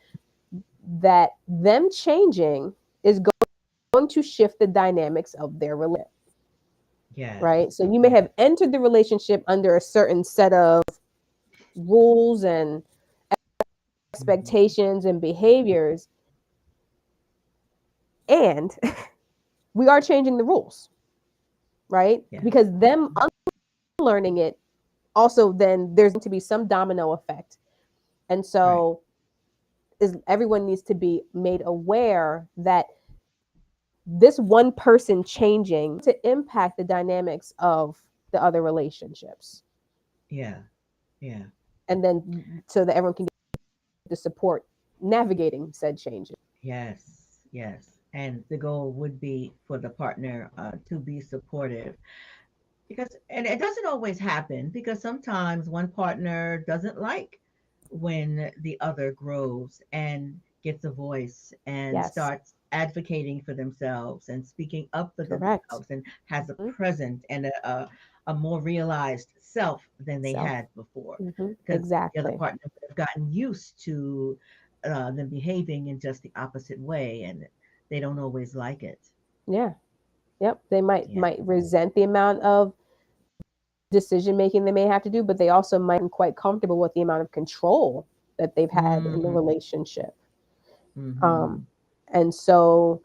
them changing is going to shift the dynamics of their relationship, Yes. right? So you may Yeah. have entered the relationship under a certain set of rules and Mm-hmm. expectations and behaviors, and we are changing the rules, right? Yeah. Because them unlearning it, also, then there's going to be some domino effect. And Right. so everyone needs to be made aware that this one person changing to impact the dynamics of the other relationships, Yeah. Yeah. and then so that everyone can get the support navigating said changes. Yes. Yes. And the goal would be for the partner to be supportive because and it doesn't always happen because sometimes one partner doesn't like when the other grows and gets a voice and Yes. starts advocating for themselves and speaking up for Correct. themselves and has a Mhm. present and a more realized self than they Self. had before Hmm. because the other Exactly. partner would have gotten used to them behaving in just the opposite way and they don't always like it. Yeah. Yep. They might Yeah. might resent the amount of decision making they may have to do, but they also might be quite comfortable with the amount of control. that they've had in the Mm-hmm. relationship. Mm-hmm. Um, and so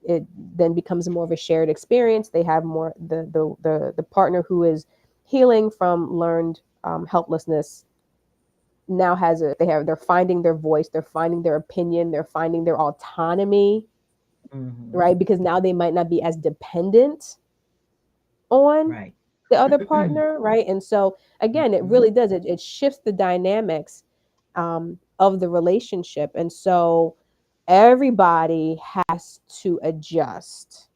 it then becomes more of a shared experience. They have more the partner who is healing from learned helplessness now has a they're finding their voice, they're finding their opinion, they're finding their autonomy, Mm-hmm. right? Because now they might not be as dependent on Right. the other partner, right? And so again, it Mm-hmm. really does it shifts the dynamics of the relationship, and so everybody has to adjust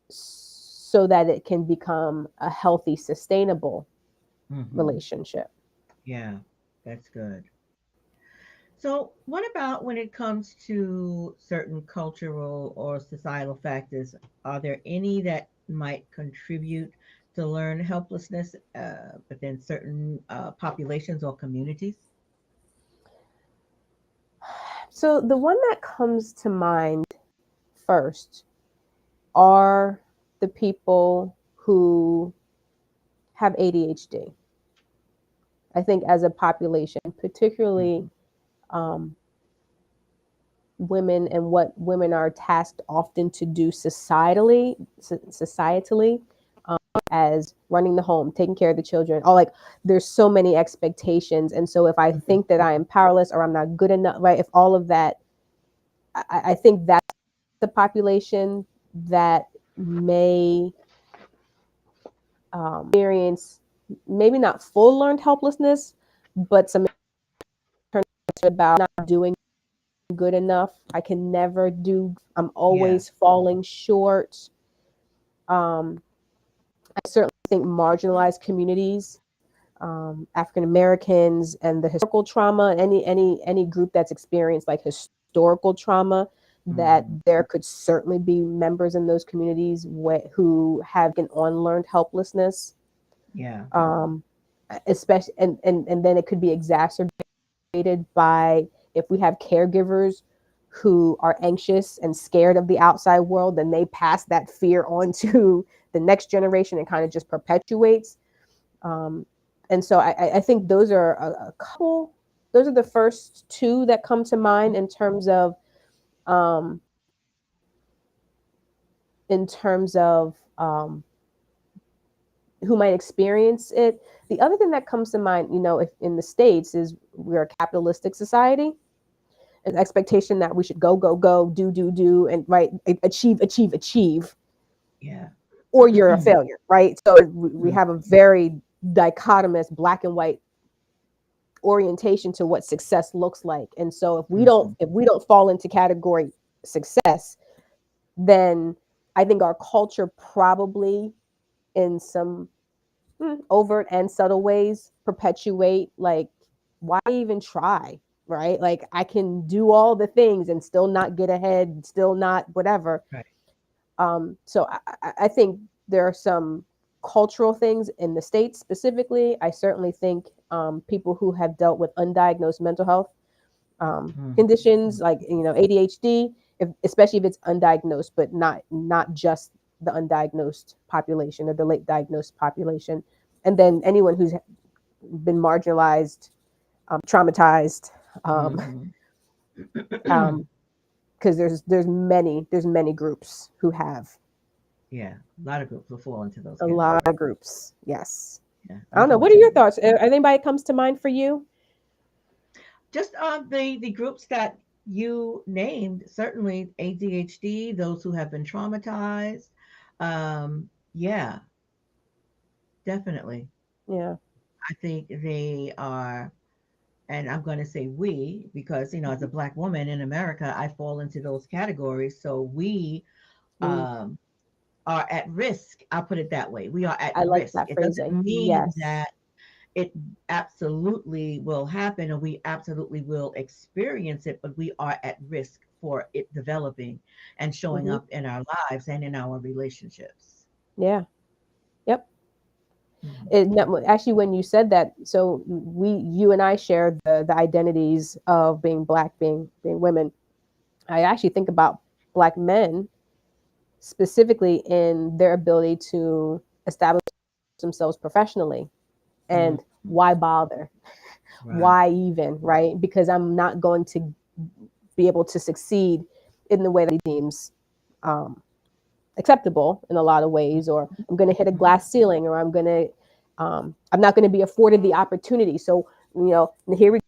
so that it can become a healthy, sustainable Mm-hmm. relationship. Yeah, that's good. So, what about when it comes to certain cultural or societal factors? Are there any that might contribute to learn helplessness within certain populations or communities? So the one that comes to mind first are the people who have ADHD. I think as a population, particularly Hmm. um, women and what women are tasked often to do societally, as running the home, taking care of the children, all like there's so many expectations. And so if I Hmm. think that I am powerless or I'm not good enough, right? If all of that, I think that's the population that may experience maybe not full learned helplessness, but some about not doing good enough. I can never do. I'm Yeah. always falling short. Um, I certainly think marginalized communities, African Americans, and the historical trauma. Any group that's experienced like historical trauma, that Hmm. there could certainly be members in those communities who have an unlearned helplessness. Yeah. Um, especially and then it could be exacerbated by if we have caregivers who are anxious and scared of the outside world, then they pass that fear on to the next generation and kind of just perpetuates. Um, and so I think those are a couple. Those are the first two that come to mind um, in terms of who might experience it. The other thing that comes to mind, if in the States, is we're a capitalistic society. An expectation that we should go, go, go, do, and right, achieve, achieve, achieve, Yeah. or you're a failure, right? So we Hmm. have a very dichotomous black and white orientation to what success looks like. And so Hmm. if we don't fall into category success, then I think our culture probably in some overt and subtle ways perpetuate like why even try, right? Like I can do all the things and still not get ahead, still not whatever. Right. So I think there are some cultural things in the States specifically. I certainly think people who have dealt with undiagnosed mental health Hmm. conditions like ADHD, especially if it's undiagnosed, but not just the undiagnosed population or the late diagnosed population, and then anyone who's been marginalized, traumatized, um, Hmm. um, because there's many groups who have Yeah. A lot of groups will fall into those a lot categories. of groups. Yes, Yeah. I don't know. What are your Unfortunately. thoughts? Anybody comes to mind for you? Just the groups that you named, certainly ADHD, those who have been traumatized. Yeah, definitely. Yeah. I think they are, and I'm going to say we, because, as a Black woman in America, I fall into those categories. So we Mm, um, are at risk. I'll put it that way. We are at I like risk. that It doesn't phrasing. mean Yes. that it absolutely will happen and we absolutely will experience it, but we are at risk for it developing and showing Hmm. up in our lives and in our relationships. Yeah. Yep. Mhm. Actually, when you said that, so you and I share the identities of being black, being women. I actually think about black men specifically in their ability to establish themselves professionally, Mhm. and why bother? Right. Why even, right? Because I'm not going to be able to succeed in the way that he deems um, acceptable in a lot of ways, or I'm going to hit a Mhm. glass ceiling, or I'm not going to be afforded the opportunity. So, here we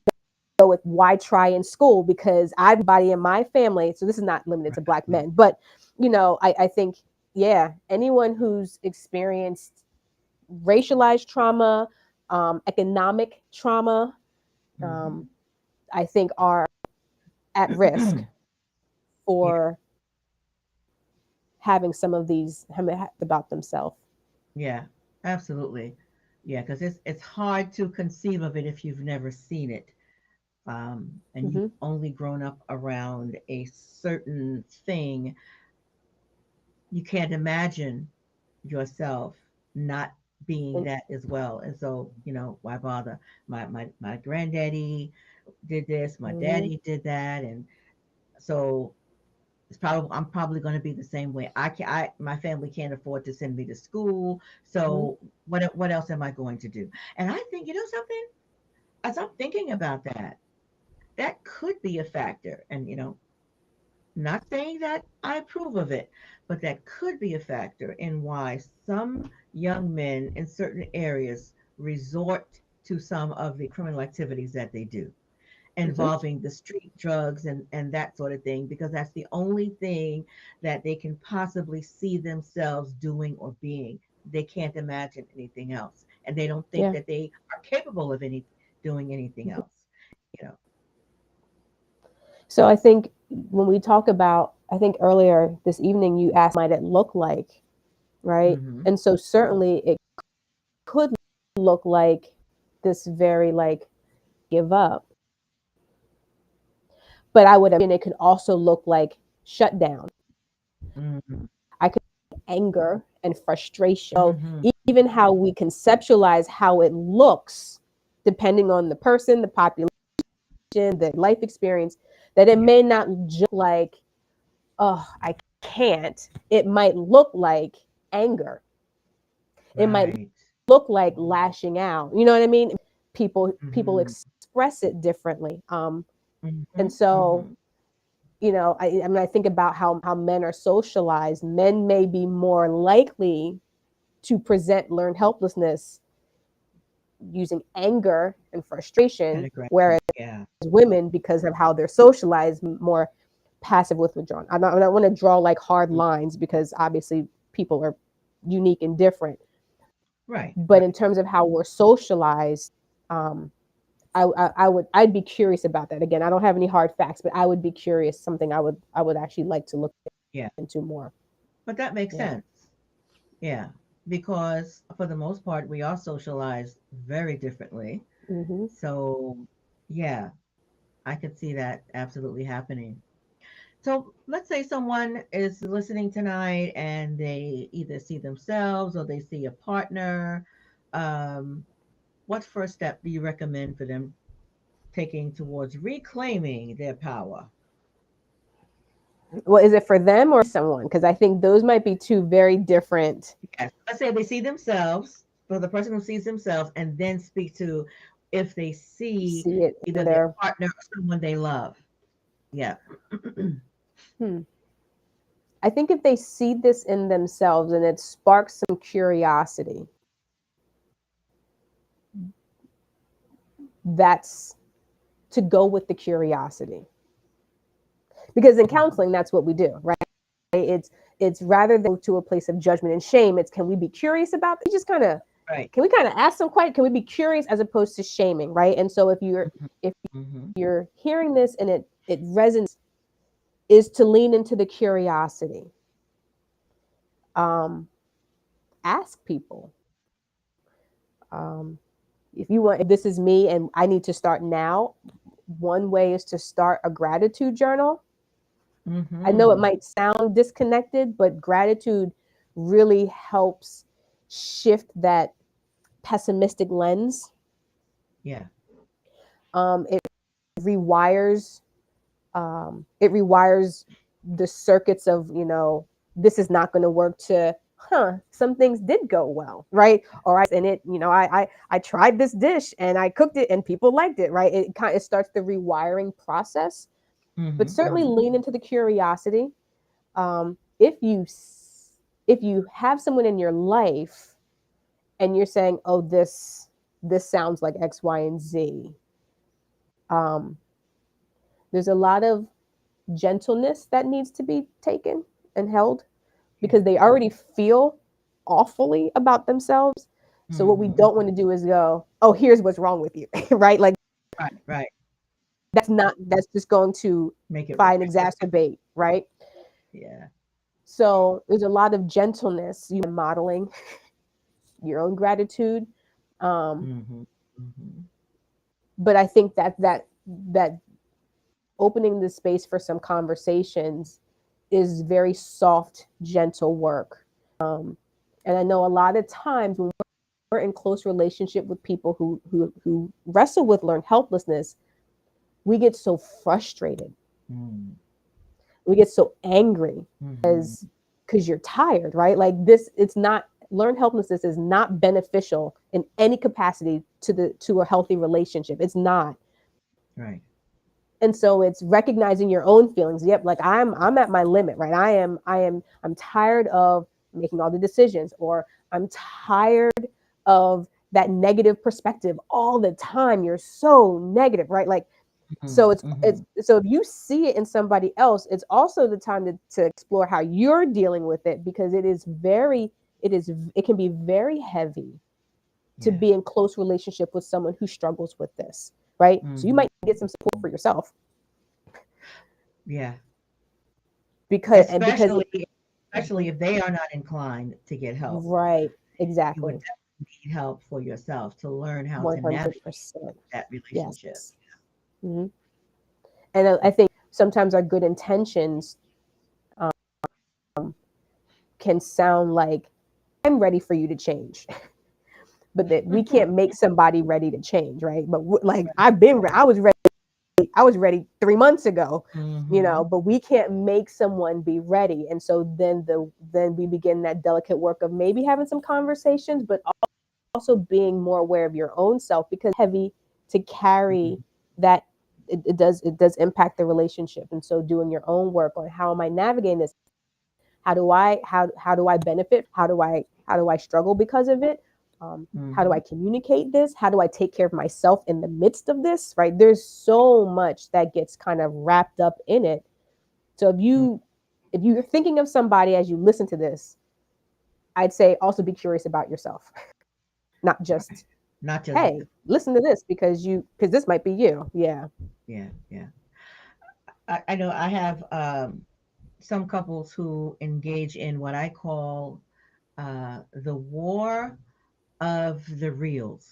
go with why try in school, because everybody in my family, so this is not limited to Black Right. men, but, I think, yeah, anyone who's experienced racialized trauma, economic trauma, um, Mhm. I think are at risk Yeah. for having some of these about themselves. Yeah. Absolutely. Yeah, because it's hard to conceive of it if you've never seen it, and you've Mm-hmm. only grown up around a certain thing. You can't imagine yourself not being And, that as well. And so, why bother? My granddaddy did this, my mm-hmm. daddy did that, and so I'm probably going to be the same way. My family can't afford to send me to school, Mm-hmm. so what else am I going to do? And I think, something, as I'm thinking about that, that could be a factor. And not saying that I approve of it, but that could be a factor in why some young men in certain areas resort to some of the criminal activities that they do, Mm-hmm. involving the street drugs and that sort of thing, because that's the only thing that they can possibly see themselves doing or being. They can't imagine anything else, and they don't think Yeah. that they are capable of doing anything else. You know. So I think when we talk about, I think earlier this evening you asked, might it look like, right? Mm-hmm. And so certainly it could look like this very like give up, but I would imagine it could also look like shutdown. Mm-hmm. I could anger and frustration. So Mm-hmm. even how we conceptualize how it looks, depending on the person, the population, the life experience, that it Yeah. may not just like, oh, I can't. It might look like anger. It might Right. look like lashing out. You know what I mean? People Mm-hmm. express it differently. Mm-hmm. And so, Mm-hmm. I mean, I think about how men are socialized. Men may be more likely to present learned helplessness using anger and And frustration, aggression. whereas Yeah. women, because of how they're socialized, more passive with withdrawal. I don't want to draw like hard lines because obviously people are unique and different. Right. But in Right. terms of how we're socialized, um, I'd be curious about that. Again, I don't have any hard facts, but I would be curious. Something I would actually like to look Yeah. into more. But that makes Yeah. sense. Yeah. Because for the most part, we are socialized very differently. Hmm. So, yeah, I could see that absolutely happening. So, let's say someone is listening tonight and they either see themselves or they see a partner. Um, what first step do you recommend for them taking towards reclaiming their power? Well, is it for them or someone? Because I think those might be two very different. Yes. Let's say they see themselves, for the person who sees themselves, and then speak to if they see See it either in their their. partner or someone they love. Yeah. Hmm. I think if they see this in themselves and it sparks some curiosity, that's to go with the curiosity. Because in Mhm. counseling, that's what we do, right? It's rather than to a place of judgment and shame. It's, can we be curious about this? Just kind of, Right. can we kind of ask some questions? Can we be curious as opposed to shaming, right? And so if Hmm. you're hearing this and it resonates, is to lean into the curiosity. Um, Ask people. Um, if you want, if this is me and I need to start now, one way is to start a gratitude journal. I know it Hmm. might sound disconnected, but gratitude really helps shift that pessimistic lens. Yeah. It rewires it rewires the circuits of, this is not going to work, to some things did go well, right? Or and it, I tried this dish and I cooked it and people liked it, right? It starts the rewiring process, but Mm-hmm. certainly Mm-hmm. lean into the curiosity. If you have someone in your life and you're saying, oh, this sounds like X, Y, and Z, um, there's a lot of gentleness that needs to be taken and held Yeah. because they already feel awfully about themselves. So what we Mm-hmm. don't want to do is go, oh, here's what's wrong with you, right? Like Right. Right. that's just going to Make it try and worse. exacerbate, right? Yeah. So there's a lot of gentleness you modeling your own gratitude. Um, Mm-hmm. Mm-hmm. but I think that opening the space for some conversations is very soft, gentle work. And I know a lot of times when we're in close relationship with people who wrestle with learned helplessness, we get so frustrated, Mm-hmm. we get so angry Mm-hmm. because you're tired, right? Like this, it's not learned helplessness is not beneficial in any capacity to a healthy relationship. It's not. Right. And so it's recognizing your own feelings. Yep, like I'm at my limit, right? I'm tired of making all the decisions, or I'm tired of that negative perspective all the time. You're so negative, right? Like so Mm-hmm. it's Mm-hmm. so if you see it in somebody else, it's also the time to explore how you're dealing with it, because it can be very heavy to Yeah. be in close relationship with someone who struggles with this, right? So you Mm-hmm. might get some support for yourself Yeah. because Especially if they are not inclined to get help, right, you would exactly, definitely need help for yourself to learn how to navigate 100%, that relationship. yes. Hmm. And I think sometimes our good intentions can sound like, I'm ready for you to change, but that we can't make somebody ready to change, right? But like I was ready 3 months ago, Mm-hmm. but we can't make someone be ready. And so then we begin that delicate work of maybe having some conversations, but also being more aware of your own self, because heavy to carry that it does impact the relationship. And so doing your own work on how am I navigating this? How do I benefit? How do I struggle because of it? How do Mm-hmm. I communicate this? How do I take care of myself in the midst of this? Right? There's so much that gets kind of wrapped up in it. So if you're thinking of somebody as you listen to this, I'd say also be curious about yourself, not Right. just, Not just, hey, listen to this because this might be you. Yeah. yeah, yeah. I know I have some couples who engage in what I call the war of the reels.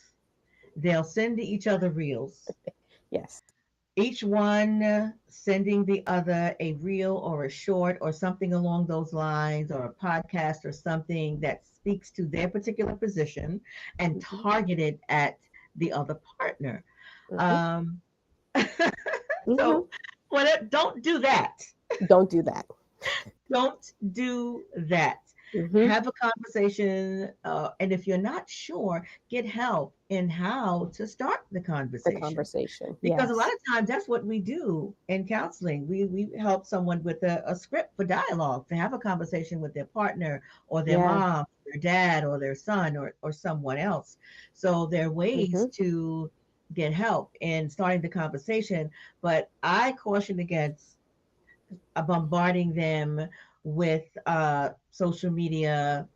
They'll send to each other reels, Yes. each one sending the other a reel or a short or something along those lines, or a podcast or something that speaks to their particular position and Hmm. targeted at the other partner. Hmm. Um, Hmm. so, don't do that. Don't do that. Don't do that. Hmm. Have a conversation, and if you're not sure, get help in how to start the The conversation. conversation. Because a lot Yes. of times that's what we do in counseling. We help someone with a script for dialogue to have a conversation with their partner or their Yeah. mom, their dad, or their son, or someone else. So there are ways Hmm. to get help in starting the conversation. But I caution against bombarding them with social media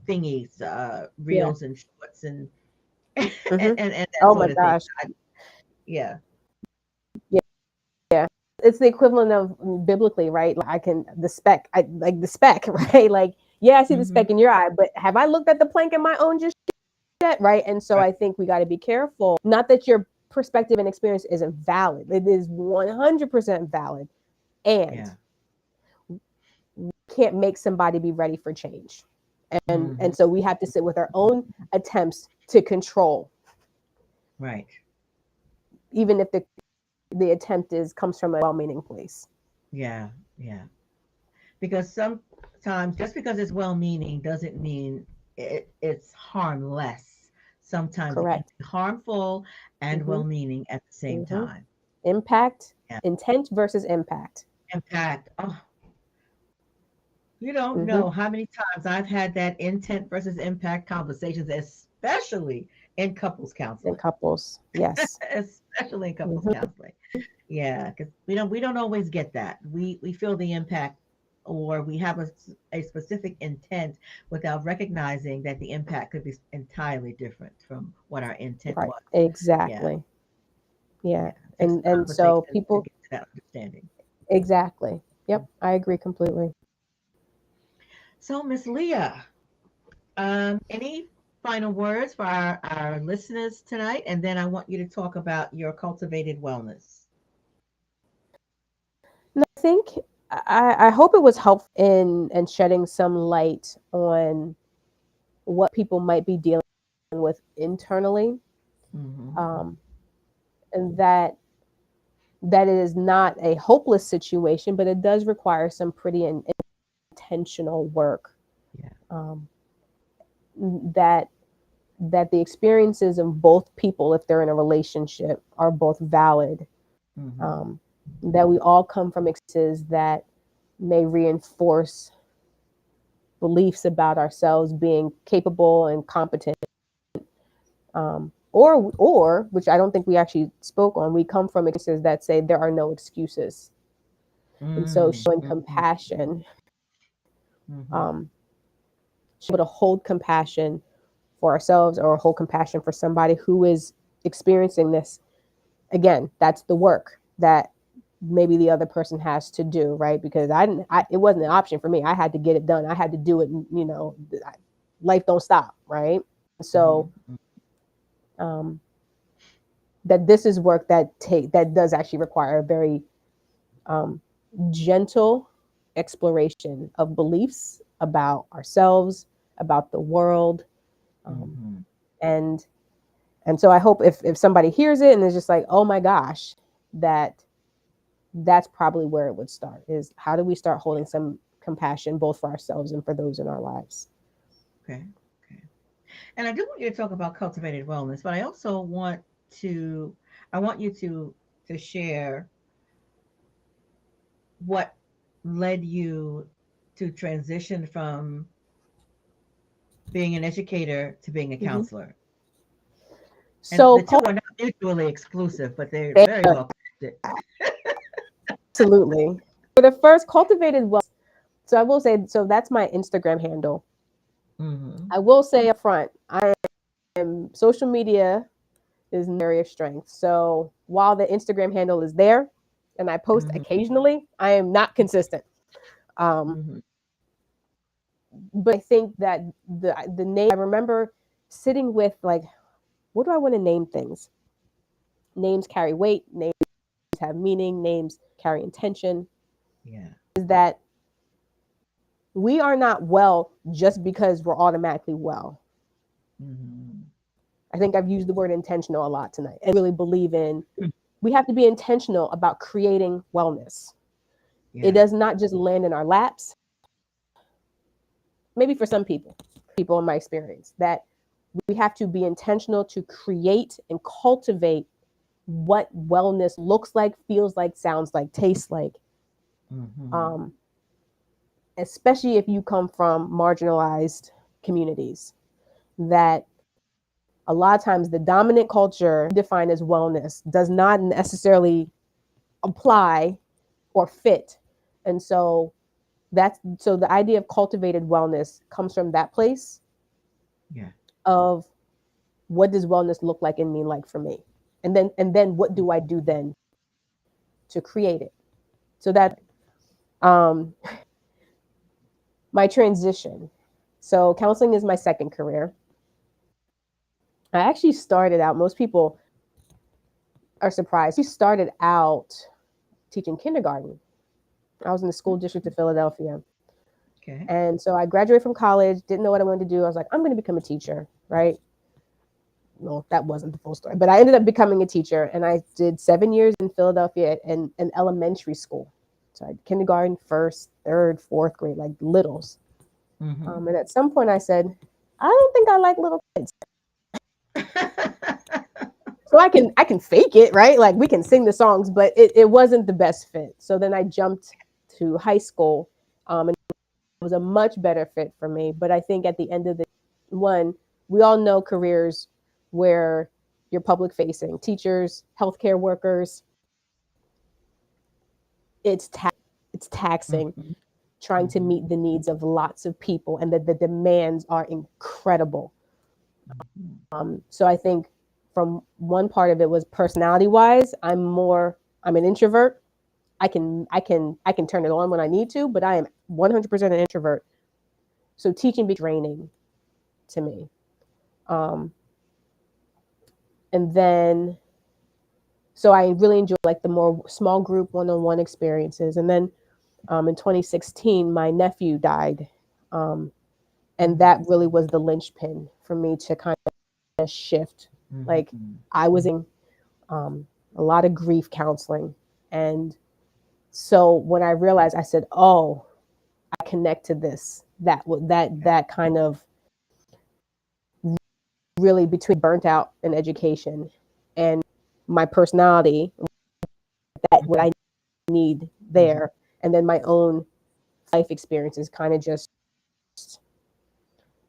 thingies, Yeah. reels and shorts and, Hmm. and that Oh my sort of thing. gosh. Yeah. Yeah. Yeah. It's the equivalent of biblically, right? Like I like the speck, right? Like, yeah, I see the Hmm. speck in your eye, but have I looked at the plank in my own just yet? Right. And so Right. I think we got to be careful. Not that your perspective and experience isn't valid. It is 100% valid. And Yeah. can't make somebody be ready for change. And Hmm. so we have to sit with our own attempts to control, Right. even if the attempt is comes from a well-meaning place. Yeah. Yeah. Because some times just because it's well-meaning doesn't mean it's harmless. Sometimes it can Correct. be harmful and Mm-hmm. well-meaning at the same Mm-hmm. time. Impact, Yeah. intent versus impact. Impact. Oh, you don't Mm-hmm. know how many times I've had that intent versus impact conversations, especially in couples In counseling. couples, yes. Especially in couples Mm-hmm. counseling. Yeah, because we don't always get that. We feel the impact, or we have a specific intent without recognizing that the impact could be entirely different from what our intent Right. was. Yeah, Exactly. Yeah. yeah. It takes a And so conversation to people, get to that understanding. exactly. Yep, I agree completely. So, Miss Leah, any final words for our listeners tonight? And then I want you to talk about your cultivated wellness. And I think I hope it was helpful in shedding some light on what people might be dealing with internally, Mm-hmm. um, and that it is not a hopeless situation, but it does require some pretty intentional work. Yeah. Um, that that the experiences of both people, if they're in a relationship, are both valid. Mm-hmm. Um, that we all come from experiences that may reinforce beliefs about ourselves being capable and competent, or which I don't think we actually spoke on. We come from experiences that say there are no excuses, and so showing Mm-hmm. compassion, Mm-hmm. um, able to hold compassion for ourselves or hold compassion for somebody who is experiencing this. Again, that's the work that maybe the other person has to do, right? Because it wasn't an option for me. I had to get it done. I had to do it. Life don't stop, right? So Mm-hmm. um, that this is work that does actually require a very um, gentle exploration of beliefs about ourselves, about the world, um, Mm-hmm. and so I hope if somebody hears it and is just like, oh my gosh, that that's probably where it would start. Is how do we start holding some compassion both for ourselves and for those in our lives? Okay. Okay. And I do want you to talk about cultivated wellness, but I also to I want you to share what led you to transition from being an educator to being a Mm-hmm. counselor. And So the two are not mutually exclusive, but they're they very well connected. absolutely. For the first cultivated wellness, so I will say, so that's my Instagram handle. Mm-hmm. I will say up front, I am social media is an area of strength. So while the Instagram handle is there and I post Mm-hmm. occasionally, I am not consistent. Um, Mm-hmm. but I think that the name, I remember sitting with like, what do I want to name things? Names carry weight, names have meaning, names carry intention. Yeah. Is that we are not well just because we're automatically well. Mm-hmm. I think I've used the word intentional a lot tonight and really believe in we have to be intentional about creating wellness. It Yeah. does not just land in our laps, maybe for some people in my experience, that we have to be intentional to create and cultivate what wellness looks like, feels like, sounds like, tastes like, Mm-hmm. um, especially if you come from marginalized communities. That a lot of times the dominant culture defined as wellness does not necessarily apply or fit. And so the idea of cultivated wellness comes from that place Yeah. of what does wellness look like and mean like for me? And then what do I do then to create it? So that um my transition. So counseling is my second career. I actually started out, most people are surprised. She started out teaching kindergarten. I was in the school district of Philadelphia. Okay. And so I graduated from college, didn't know what I wanted to do. I was like, I'm going to become a teacher, right? No, that wasn't the full story, but I ended up becoming a teacher and I did 7 years in Philadelphia in an elementary school. So I had kindergarten, first, third, fourth grade, like littles. Mm-hmm. And at some point I said, I don't think I like little kids. So I can fake it, right? Like we can sing the songs, but it wasn't the best fit. So then I jumped to high school, and it was a much better fit for me. But I think at the end of the one, we all know careers where you're public facing, teachers, healthcare workers. It's it's taxing Mm-hmm. trying to Mm-hmm. meet the needs of lots of people, and that the demands are incredible. Mm-hmm. So I think from one part of it was personality wise, I'm an introvert. I can turn it on when I need to, but I am 100% an introvert. So teaching became draining to me. Um, and then so I really enjoy like the more small group one-on-one experiences. And then in 2016, my nephew died, um, and Mm-hmm. that really was the linchpin for me to kind of shift. Like Mm-hmm. I was in a lot of grief counseling, and so when I realized, I said, "Oh, I connect to this." That kind of really between burnt out in education and my personality, that what I need Mm-hmm. there, and then my own life experiences kind of just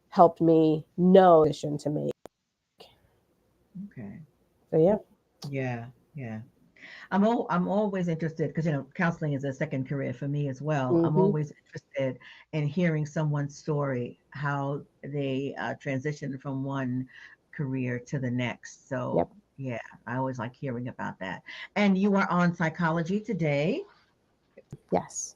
helped me know the decision to make. Okay. So yeah. Yeah. Yeah. I'm always interested because counseling is a second career for me as well. I'm Mm-hmm. always interested in hearing someone's story, how they transitioned from one career to the next. So Yep. yeah, I always like hearing about that. And you are on Psychology Today. Yes.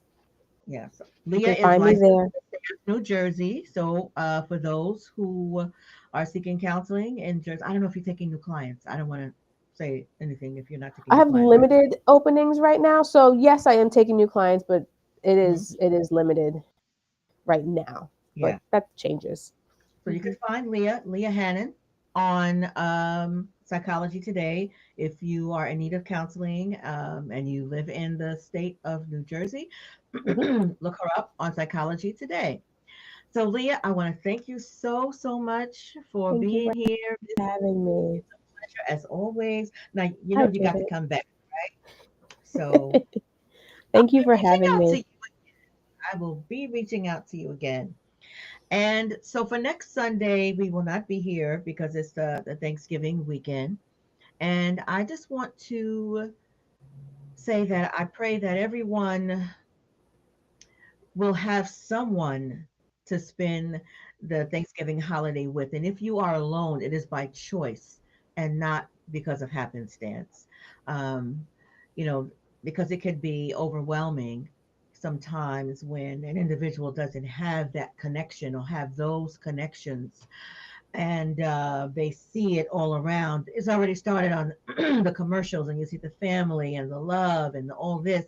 Yes, You Leah can is find me licensed there. in the state of New Jersey. So for those who are seeking counseling in Jersey, I don't know if you're taking new clients. I don't want to say anything if you're not taking I new have clients, right? limited openings right now. So yes, I am taking new clients, but it Mhm. is it is limited right now. But Yeah. that changes. So you can Mm-hmm. find Lia Hannon on Psychology Today if you are in need of counseling and you live in the state of New Jersey. Mm-hmm. Look her up on Psychology Today. So, Leah, I want to thank you so, so much for Thank you being for here. having me. It's a pleasure as always. Now, I you did got to it. come back. So, I'll Thank you be for reaching having out to me. you. I will be reaching out to you again. And so for next Sunday, we will not be here because it's the Thanksgiving weekend. And I just want to say that I pray that everyone will have someone to spend the Thanksgiving holiday with. And if you are alone, it is by choice and not because of happenstance. Um, you know, because it could be overwhelming sometimes when an individual doesn't have that connection or have those connections and they see it all around. It's already started on the commercials, and you see the family and the love and all this.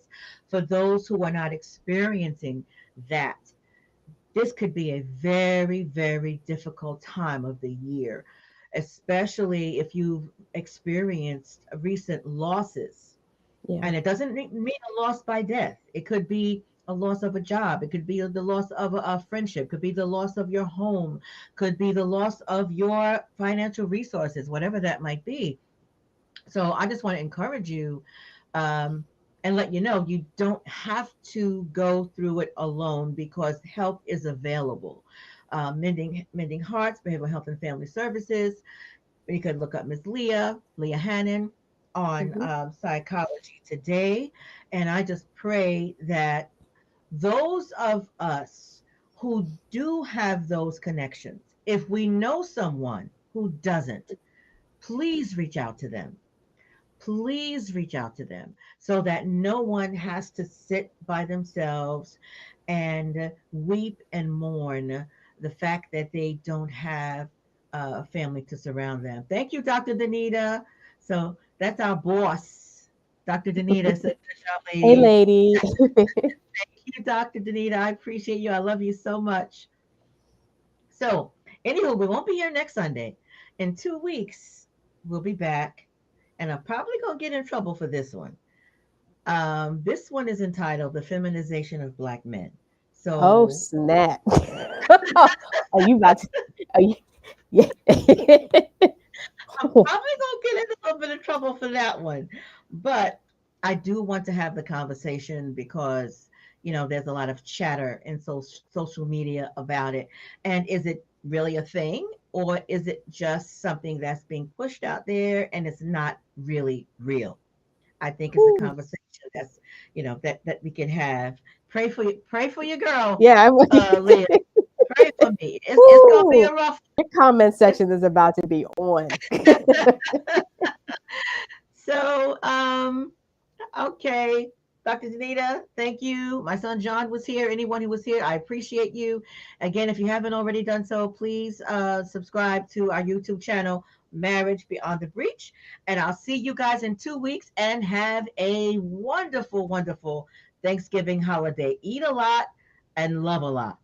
For those who are not experiencing that, this could be a very, very difficult time of the year, especially if you've experienced recent losses. Yeah. And it doesn't mean a loss by death. It could be a loss of a job. It could be the loss of a friendship. Could be the loss of your home. Could be the loss of your financial resources, whatever that might be. So I just want to encourage you um, and let you know you don't have to go through it alone because help is available. Mending Hearts, Behavioral Health and Family Services. You could look up Miss Lia Hannon on Mm-hmm. Psychology Today. And I just pray that those of us who do have those connections, if we know someone who doesn't, please reach out to them. Please reach out to them so that no one has to sit by themselves and weep and mourn the fact that they don't have a family to surround them. Thank you, Dr. Danita. So that's our boss, Dr. Danita. So good job, Hey, ladies. lady. Thank you, Dr. Danita. I appreciate you. I love you so much. So, anywho, we won't be here next Sunday. In 2 weeks, we'll be back. And I'm probably going to get in trouble for this one. This one is entitled "The Feminization of Black Men." Oh So snap! Are you about to? Are you? Yeah. I'm probably gonna get in a little bit of trouble for that one, but I do want to have the conversation because there's a lot of chatter in social media about it. And is it really a thing, or is it just something that's being pushed out there and it's not really real? I think it's a Whew. conversation that's that we can have. Pray for your girl, Yeah. Leah. Pray for me. It's gonna be Woo. a rough. Your comment It's section is about to be on. so okay. Dr. Danita, thank you. My son John was here. Anyone who was here, I appreciate you. Again, if you haven't already done so, please subscribe to our YouTube channel, Marriage Beyond the Breach. And I'll see you guys in 2 weeks and have a wonderful, wonderful Thanksgiving holiday. Eat a lot and love a lot.